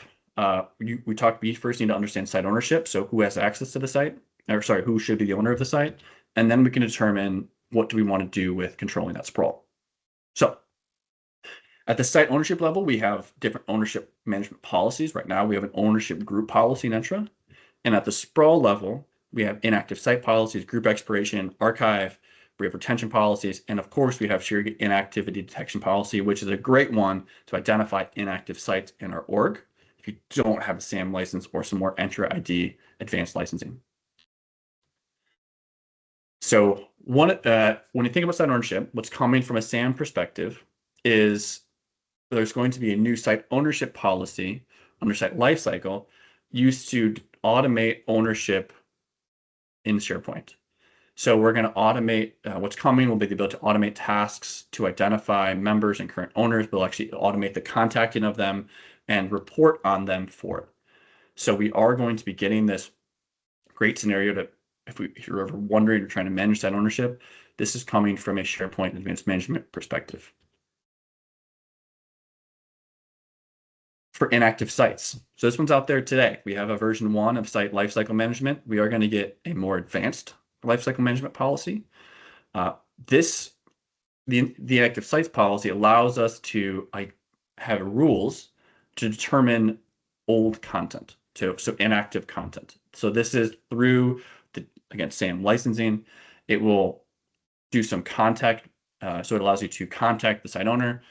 we first need to understand site ownership. So who has access to the site, or sorry, who should be the owner of the site. And then we can determine what do we want to do with controlling that sprawl. So at the site ownership level, we have different ownership management policies. Right now, we have an ownership group policy in Entra. And at the Sprawl level, we have inactive site policies, group expiration, archive, we have retention policies, and of course, we have ShareGate inactivity detection policy, which is a great one to identify inactive sites in our org if you don't have a SAM license or some more Entra ID advanced licensing. So when you think about site ownership, what's coming from a SAM perspective is there's going to be a new site ownership policy under site lifecycle used to automate ownership in SharePoint. So we're going to automate what's coming will be the ability to automate tasks to identify members and current owners, but we'll actually automate the contacting of them and report on them for it. So we are going to be getting this great scenario that if you're ever wondering or trying to manage that ownership, this is coming from a SharePoint advanced management perspective. For inactive sites. So this one's out there today. We have a version 1 of site lifecycle management. We are going to get a more advanced lifecycle management policy. The inactive sites policy allows us to have rules to determine old content, so inactive content. So this is through again, SAM licensing. It will do some contact. So it allows you to contact the site owner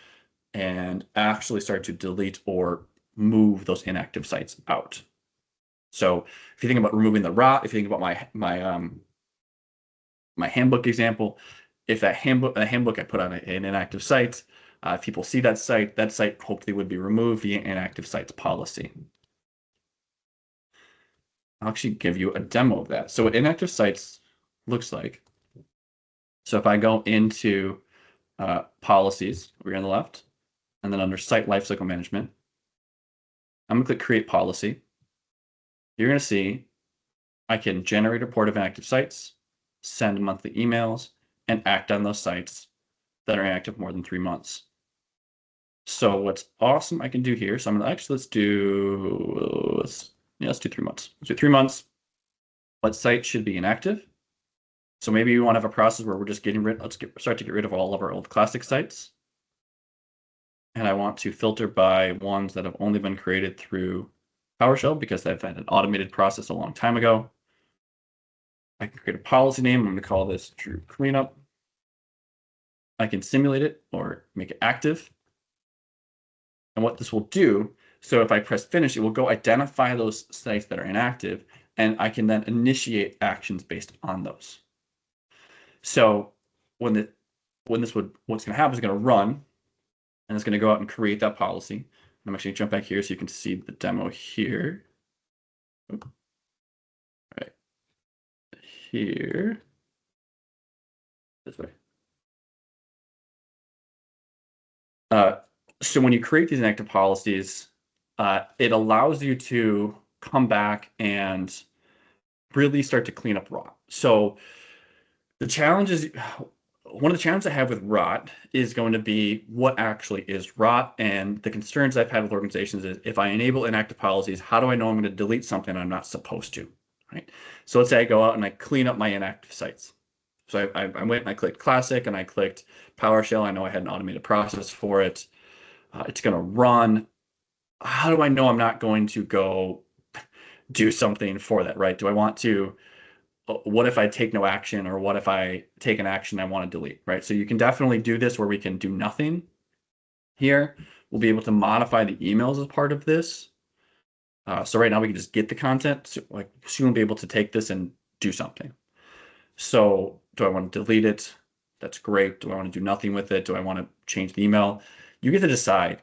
and actually start to delete or move those inactive sites out. So if you think about removing the rot, if you think about my handbook example, if that handbook I put on an inactive site, if people see that site hopefully would be removed via inactive sites policy. I'll actually give you a demo of that. So what inactive sites looks like. So if I go into policies, we're on the left, and then under site lifecycle management, I'm going to click create policy. You're going to see I can generate a report of inactive sites, send monthly emails, and act on those sites that are inactive more than 3 months. So what's awesome I can do here, so I'm going to actually, let's do 3 months. Let's do 3 months. What site should be inactive? So maybe we want to have a process where we're just start to get rid of all of our old classic sites. And I want to filter by ones that have only been created through PowerShell because they've had an automated process a long time ago. I can create a policy name. I'm going to call this Drew Cleanup. I can simulate it or make it active. And what this will do, so if I press finish, it will go identify those sites that are inactive, and I can then initiate actions based on those. So what's going to happen is going to run, and it's going to go out and create that policy. I'm actually going to jump back here so you can see the demo here. Right here. This way. So when you create these inactive policies, it allows you to come back and really start to clean up rot. So one of the challenges I have with rot is going to be what actually is rot, and the concerns I've had with organizations is if I enable inactive policies, how do I know I'm going to delete something I'm not supposed to, right? So let's say I go out and I clean up my inactive sites. So I went and I clicked Classic and I clicked PowerShell. I know I had an automated process for it. It's going to run. How do I know I'm not going to go do something for that, right? Do I want to, what if I take no action, or what if I take an action I want to delete, right? So you can definitely do this where we can do nothing here. We'll be able to modify the emails as part of this. So right now we can just get the content. So like soon we'll be able to take this and do something. So do I want to delete it? That's great. Do I want to do nothing with it? Do I want to change the email? You get to decide.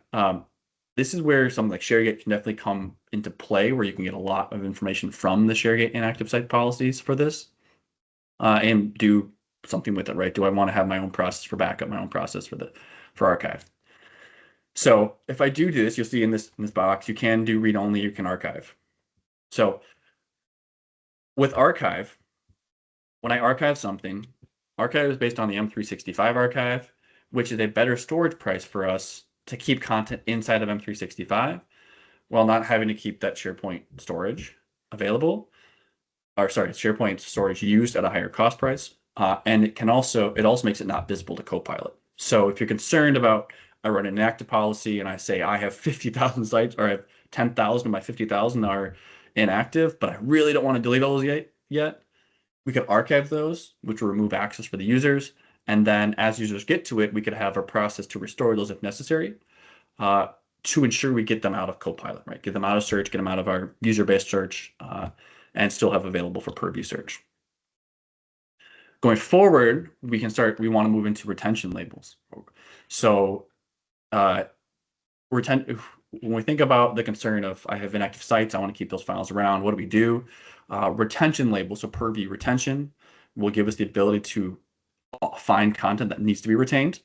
This is where something like ShareGate can definitely come into play, where you can get a lot of information from the ShareGate inactive site policies for this, and do something with it, right? Do I want to have my own process for backup, my own process for archive? So if I do this, you'll see in this box, you can do read only, you can archive. So with archive, when I archive something, archive is based on the M365 archive, which is a better storage price for us to keep content inside of M365 while not having to keep that SharePoint storage available, or sorry, SharePoint storage used at a higher cost price. And it also makes it not visible to Copilot. So if you're concerned about, I run an inactive policy and I say I have 50,000 sites, or I have 10,000 of my 50,000 are inactive, but I really don't want to delete all those yet, we could archive those, which will remove access for the users. And then as users get to it, we could have a process to restore those if necessary, to ensure we get them out of Copilot, right? Get them out of search, get them out of our user-based search, and still have available for purview search. Going forward, we want to move into retention labels. So When we think about the concern of I have inactive sites, I want to keep those files around. What do we do? Retention labels, so per view retention, will give us the ability to find content that needs to be retained.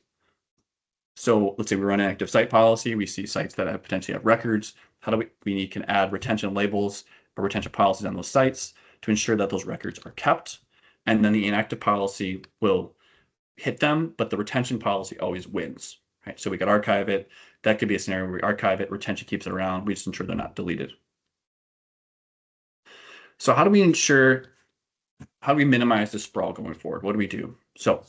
So let's say we run an active site policy. We see sites that potentially have records. How do we can add retention labels or retention policies on those sites to ensure that those records are kept. And then the inactive policy will hit them, but the retention policy always wins, right? So we could archive it. That could be a scenario where we archive it, retention keeps it around. We just ensure they're not deleted. So how do we minimize the sprawl going forward? What do we do? So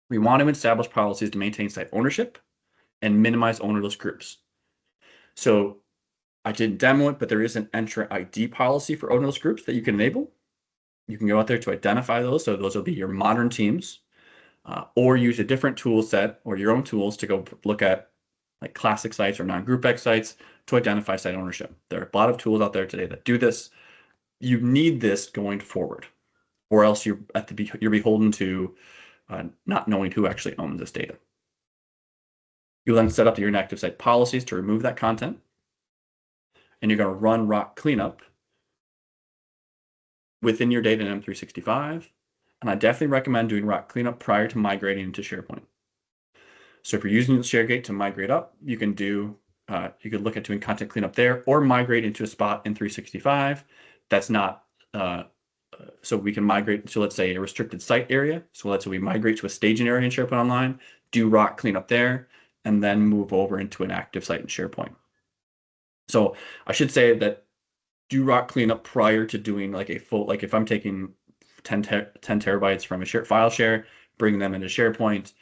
we want to establish policies to maintain site ownership and minimize ownerless groups. So I didn't demo it, but there is an Entra ID policy for ownerless groups that you can enable. You can go out there to identify those. So those will be your modern teams, or use a different tool set or your own tools to go look at like classic sites or non-group X sites to identify site ownership. There are a lot of tools out there today that do this. You need this going forward, or else you're beholden to not knowing who actually owns this data. You'll then set up your inactive site policies to remove that content, and you're going to run rock cleanup within your data in M365. And I definitely recommend doing rock cleanup prior to migrating into SharePoint. So if you're using the ShareGate to migrate up, you can look at doing content cleanup there, or migrate into a spot in 365 that's not so we can migrate to, let's say, a restricted site area. So let's say we migrate to a staging area in SharePoint Online, do rock cleanup there, and then move over into an active site in SharePoint. So I should say that do rock cleanup prior to doing like a full, like if I'm taking 10 terabytes from a file share, bring them into SharePoint,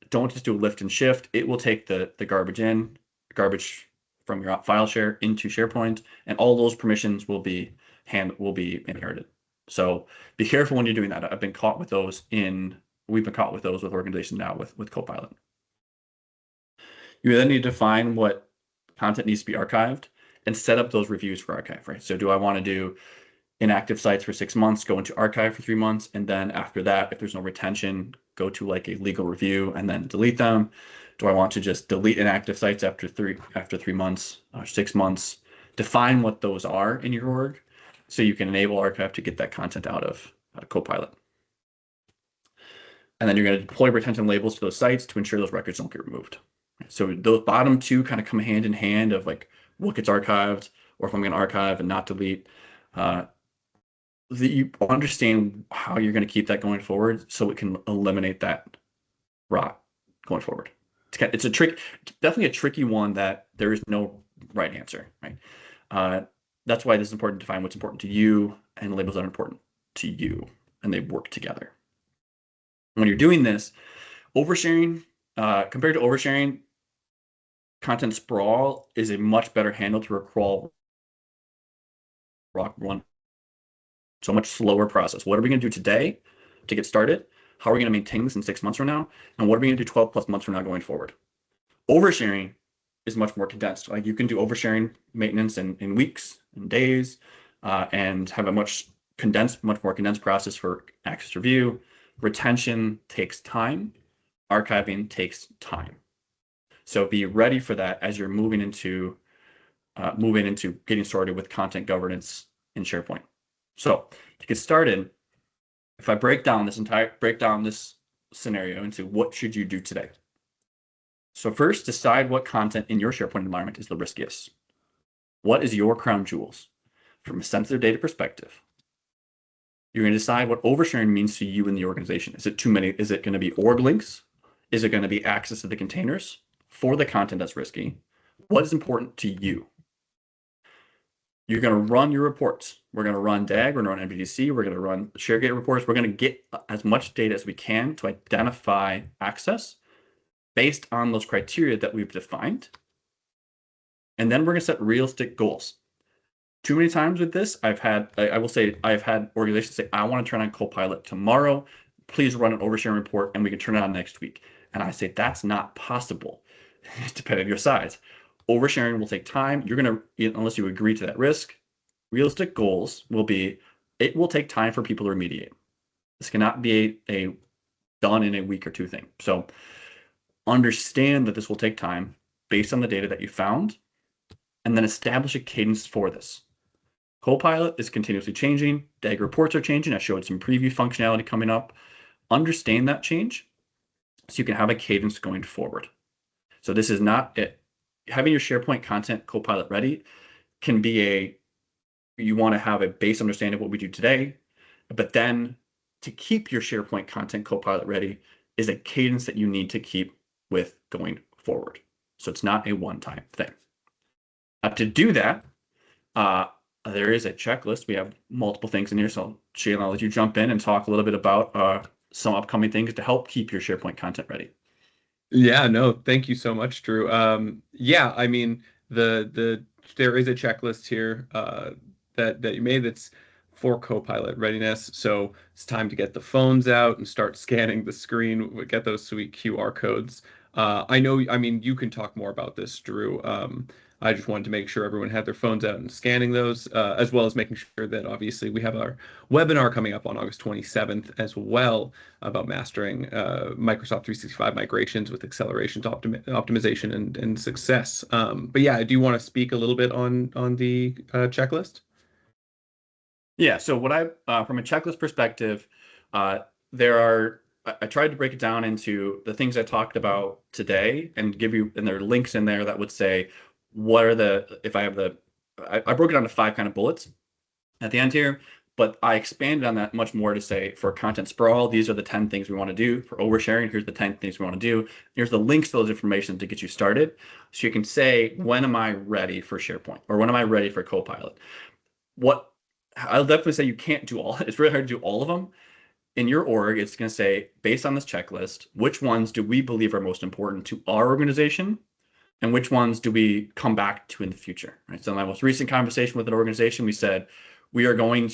don't just do a lift and shift. It will take the garbage from your file share into SharePoint, and all those permissions will be inherited. So be careful when you're doing that. We've been caught with those with organizations now with Copilot. You then need to define what content needs to be archived and set up those reviews for archive, right? So do I want to do inactive sites for 6 months, go into archive for 3 months, and then after that, if there's no retention, go to like a legal review and then delete them? Do I want to just delete inactive sites after 3 months or 6 months? Define what those are in your org so you can enable archive to get that content out of Copilot. And then you're going to deploy retention labels to those sites to ensure those records don't get removed. So those bottom two kind of come hand in hand of like what gets archived, or if I'm going to archive and not delete. You understand how you're going to keep that going forward so it can eliminate that rot going forward. It's definitely a tricky one that there is no right answer, right? That's why it is important to find what's important to you and labels that are important to you, and they work together. When you're doing this, oversharing, compared to oversharing, content sprawl is a much better handle to a crawl rock run. So much slower process. What are we going to do today to get started? How are we going to maintain this in 6 months from now? And what are we going to do 12 plus months from now going forward? Oversharing is much more condensed. Like you can do oversharing maintenance in weeks and days, and have a much more condensed process for access review. Retention takes time. Archiving takes time. So be ready for that as you're moving into getting started with content governance in SharePoint. So to get started, if I break down this scenario into what should you do today. So first, decide what content in your SharePoint environment is the riskiest. What is your crown jewels from a sensitive data perspective? You're going to decide what oversharing means to you in the organization. Is it too many? Is it going to be org links? Is it going to be access to the containers for the content that's risky? What is important to you? You're going to run your reports. We're going to run DAG, we're going to run MVDC, we're going to run ShareGate reports. We're going to get as much data as we can to identify access based on those criteria that we've defined. And then we're going to set realistic goals. Too many times with this, I've had organizations say, I want to turn on Copilot tomorrow. Please run an oversharing report and we can turn it on next week. And I say, that's not possible, depending on your size. Oversharing will take time. Unless you agree to that risk, realistic goals will be, it will take time for people to remediate. This cannot be a done in a week or two thing. So understand that this will take time. based on the data that you found, and then establish a cadence for this. Copilot is continuously changing. DAG reports are changing. I showed some preview functionality coming up. Understand that change so you can have a cadence going forward. So this is not it. Having your SharePoint content Copilot ready can be you want to have a base understanding of what we do today, but then to keep your SharePoint content Copilot ready is a cadence that you need to keep with going forward. So it's not a one-time thing. To do that, there is a checklist. We have multiple things in here. So Shayla, I'll let you jump in and talk a little bit about some upcoming things to help keep your SharePoint content ready. Yeah, no, thank you so much, Drew. Yeah, I mean there is a checklist here that you made that's for Copilot readiness. So it's time to get the phones out and start scanning the screen, get those sweet QR codes. I know, I mean, you can talk more about this, Drew. I just wanted to make sure everyone had their phones out and scanning those, as well as making sure that obviously we have our webinar coming up on August 27th as well about mastering Microsoft 365 migrations with accelerations, optimization, and success. But yeah, do you want to speak a little bit on the checklist? Yeah, so what from a checklist perspective, there are, I tried to break it down into the things I talked about today and and there are links in there that would say, what are if I have I broke it down to 5 kind of bullets at the end here, but I expanded on that much more to say for content sprawl, these are the 10 things we want to do. For oversharing, here's the 10 things we want to do. Here's the links to those information to get you started. So you can say, when am I ready for SharePoint? Or when am I ready for Copilot? I'll definitely say you can't do all. It's really hard to do all of them. In your org, it's going to say, based on this checklist, which ones do we believe are most important to our organization, and which ones do we come back to in the future? Right. So in my most recent conversation with an organization, we said we're going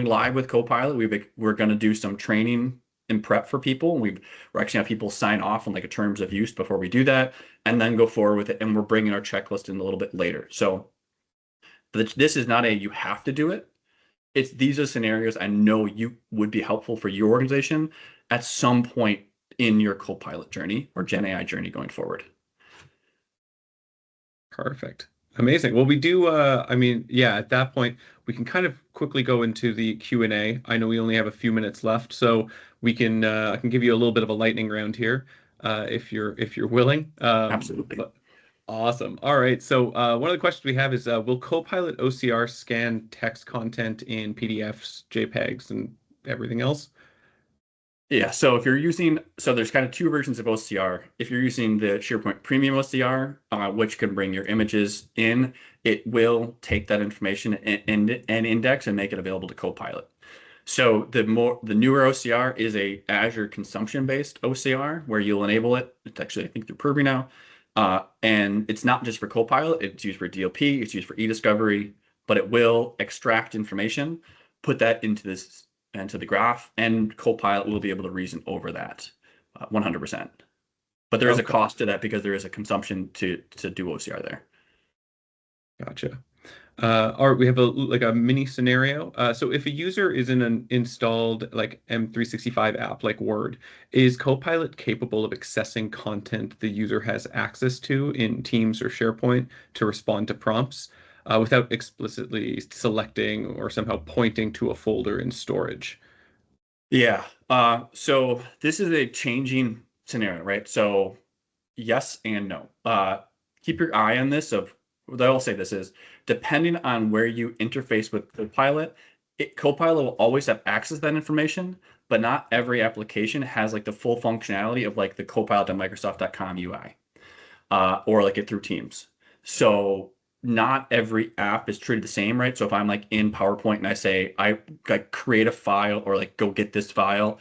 live with Copilot. We're going to do some training and prep for people. We're actually have people sign off on like a terms of use before we do that, and then go forward with it. And we're bringing our checklist in a little bit later. So this is not you have to do it. These are scenarios I know you would be helpful for your organization at some point in your Copilot journey or Gen AI journey going forward. Perfect. Amazing. Well, we do, I mean, yeah, at that point, we can kind of quickly go into the Q&A. I know we only have a few minutes left, so we can, I can give you a little bit of a lightning round here, if you're willing. Absolutely. Awesome. All right. So one of the questions we have is, will Copilot OCR scan text content in PDFs, JPEGs, and everything else? Yeah, so if you're so there's kind of 2 versions of OCR. If you're using the SharePoint Premium OCR, which can bring your images in, it will take that information and index and make it available to Copilot. So the newer OCR is a Azure consumption-based OCR where you'll enable it. It's actually, I think, through Purview now. And it's not just for Copilot, it's used for DLP, it's used for e-discovery, but it will extract information, put that into the graph, and Copilot will be able to reason over that 100%. But there is a cost to that because there is a consumption to do OCR there. Gotcha. All right, we have a mini scenario. So if a user is in an installed like M365 app like Word, is Copilot capable of accessing content the user has access to in Teams or SharePoint to respond to prompts without explicitly selecting or somehow pointing to a folder in storage? Yeah. So this is a changing scenario, right? So yes and no. Keep your eye on this. What I will say this is, depending on where you interface with Copilot, Copilot will always have access to that information, but not every application has like the full functionality of like the Copilot.microsoft.com UI, or like it through Teams. So not every app is treated the same, right? So if I'm like in PowerPoint and I say I like create a file or like go get this file,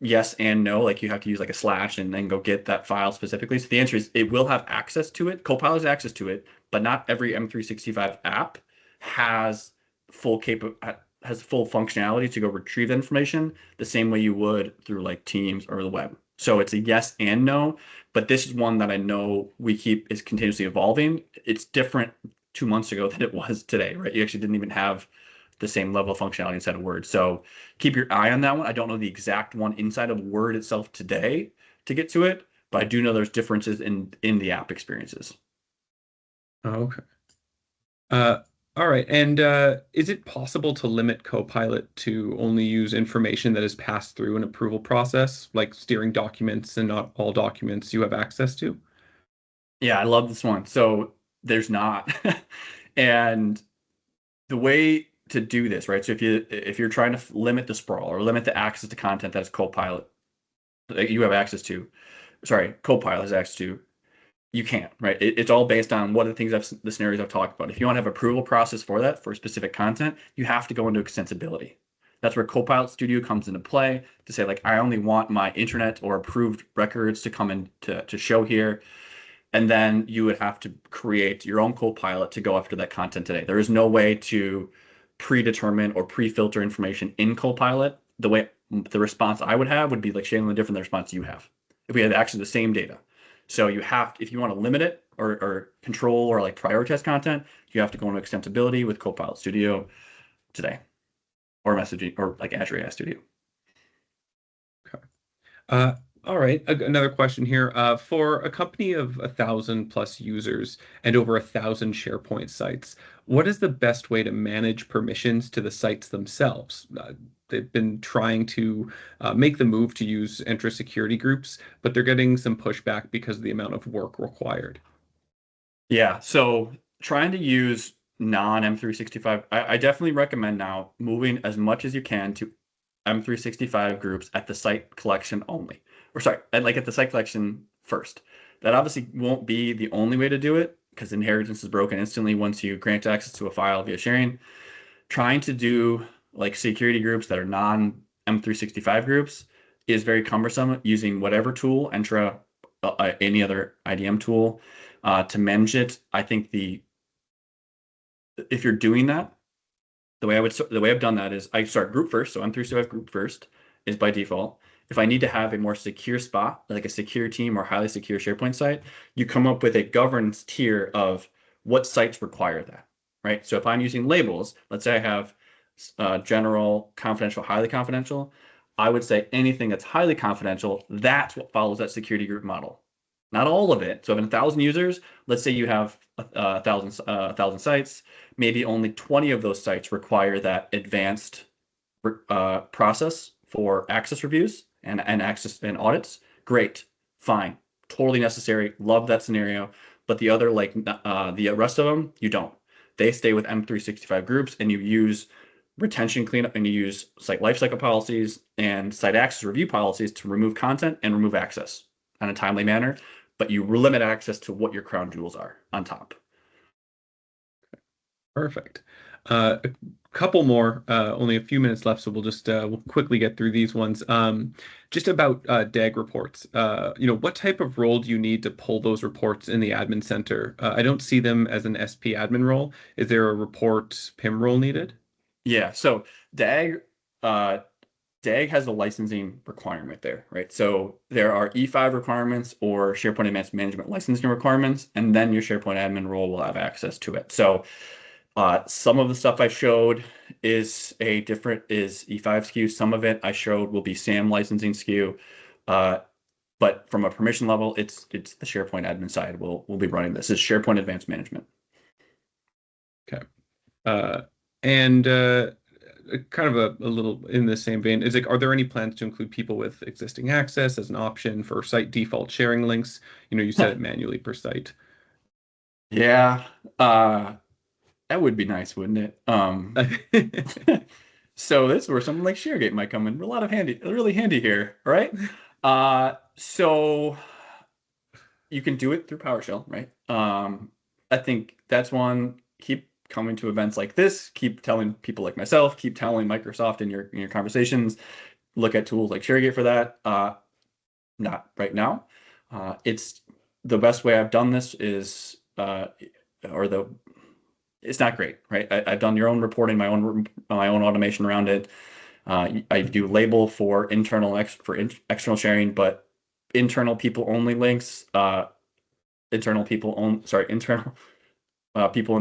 yes and no, like you have to use like a slash and then go get that file specifically. So the answer is it will have access to it. Copilot has access to it, but not every M365 app has full functionality to go retrieve that information the same way you would through like Teams or the web. So it's a yes and no, but this is one that I know is continuously evolving. It's different 2 months ago than it was today, right? You actually didn't even have the same level of functionality inside of Word. So keep your eye on that one. I don't know the exact one inside of Word itself today to get to it, but I do know there's differences in the app experiences. Oh, okay. Uh, all right. And is it possible to limit Copilot to only use information that is passed through an approval process, like steering documents and not all documents you have access to? Yeah, I love this one. So there's not. And the way to do this, right? So if you're trying to limit the sprawl or limit the access to content that's Copilot that you have access to, sorry, Copilot has access to, you can't, right? It's all based on what are the things the scenarios I've talked about. If you want to have approval process for that for specific content, you have to go into extensibility. That's where Copilot Studio comes into play to say like I only want my internet or approved records to come in to show here. And then you would have to create your own Copilot to go after that content today. There is no way to predetermine or pre-filter information in Copilot. The way the response I would have would be like shadingly different than the response you have if we had actually the same data. So you have, if you want to limit it or control or like prioritize content, you have to go into extensibility with Copilot Studio today or messaging or like Azure AI Studio. Okay. Uh, all right. Another question here. For a company of 1,000 plus users and over 1,000 SharePoint sites, what is the best way to manage permissions to the sites themselves? They've been trying to make the move to use Entra security groups, but they're getting some pushback because of the amount of work required. Yeah, so trying to use non M365, I definitely recommend now moving as much as you can to M365 groups at the site collection only. Or sorry, at the site collection first. That obviously won't be the only way to do it because inheritance is broken instantly once you grant access to a file via sharing. Trying to do like security groups that are non M365 groups is very cumbersome using whatever tool, Entra, any other IDM tool, to manage it. I think if you're doing that, the way I've done that is I start group first. So M365 group first is by default. If I need to have a more secure spot, like a secure team or highly secure SharePoint site, you come up with a governance tier of what sites require that, right? So if I'm using labels, let's say I have general, confidential, highly confidential, I would say anything that's highly confidential, that's what follows that security group model. Not all of it. So if in 1,000 users, let's say you have a thousand sites, maybe only 20 of those sites require that advanced process for access reviews and access and audits. Great, fine, totally necessary. Love that scenario. But the other, like the rest of them, you don't. They stay with M365 groups, and you use retention cleanup, and you use site lifecycle policies and site access review policies to remove content and remove access in a timely manner. But you limit access to what your crown jewels are on top. Perfect. A couple more, only a few minutes left, so we'll quickly get through these ones. Just about DAG reports. What type of role do you need to pull those reports in the admin center? I don't see them as an SP admin role. Is there a report PIM role needed? Yeah, so DAG uh, DAG has a licensing requirement there, right? So there are E5 requirements or SharePoint Advanced Management licensing requirements, and then your SharePoint admin role will have access to it. So some of the stuff I showed is E5 SKU. Some of it I showed will be SAM licensing SKU. But from a permission level, it's the SharePoint admin side will be running this. It's SharePoint Advanced Management. Okay. Uh, and kind of a little in the same vein, is like, are there any plans to include people with existing access as an option for site default sharing links? You set it manually per site. Yeah, that would be nice, wouldn't it? So this is where something like ShareGate might come in. Really handy here, right? So you can do it through PowerShell, right? I think that's one. Keep coming to events like this. Keep telling people like myself. Keep telling Microsoft in your conversations. Look at tools like ShareGate for that. Not right now. It's the best way I've done this is, or the it's not great, right? I've done your own reporting, my own automation around it. I do label for external sharing, but internal people only links, internal people in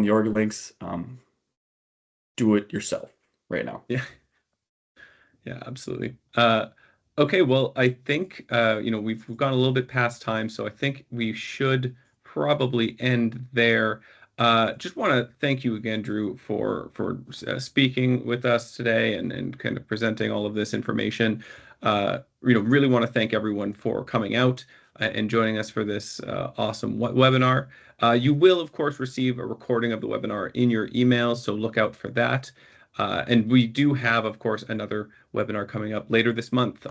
the org links. Do it yourself right now. Yeah, yeah, absolutely. Okay, well, I think we've gone a little bit past time, so I think we should probably end there. Just want to thank you again, Drew, for speaking with us today and kind of presenting all of this information. Really want to thank everyone for coming out and joining us for this awesome webinar. You will, of course, receive a recording of the webinar in your email, so look out for that. And we do have, of course, another webinar coming up later this month.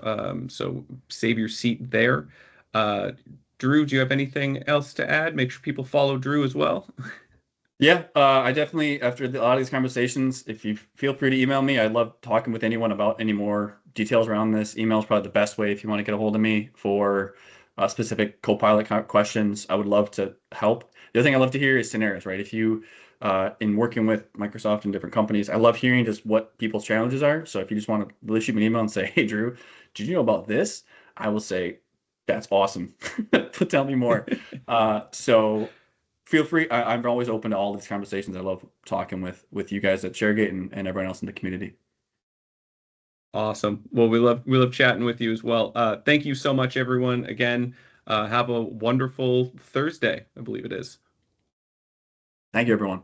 So save your seat there. Uh, Drew, do you have anything else to add? Make sure people follow Drew as well. Yeah, I definitely, after a lot of these conversations, if you feel free to email me, I love talking with anyone about any more details around this. Email is probably the best way if you want to get a hold of me for specific Copilot questions. I would love to help. The other thing I love to hear is scenarios, right? If you, in working with Microsoft and different companies, I love hearing just what people's challenges are. So if you just want to really shoot me an email and say, hey, Drew, did you know about this? I will say, that's awesome. Tell me more. So feel free. I'm always open to all these conversations. I love talking with you guys at ShareGate and everyone else in the community. Awesome. Well, we love chatting with you as well. Thank you so much, everyone. Again, have a wonderful Thursday, I believe it is. Thank you, everyone.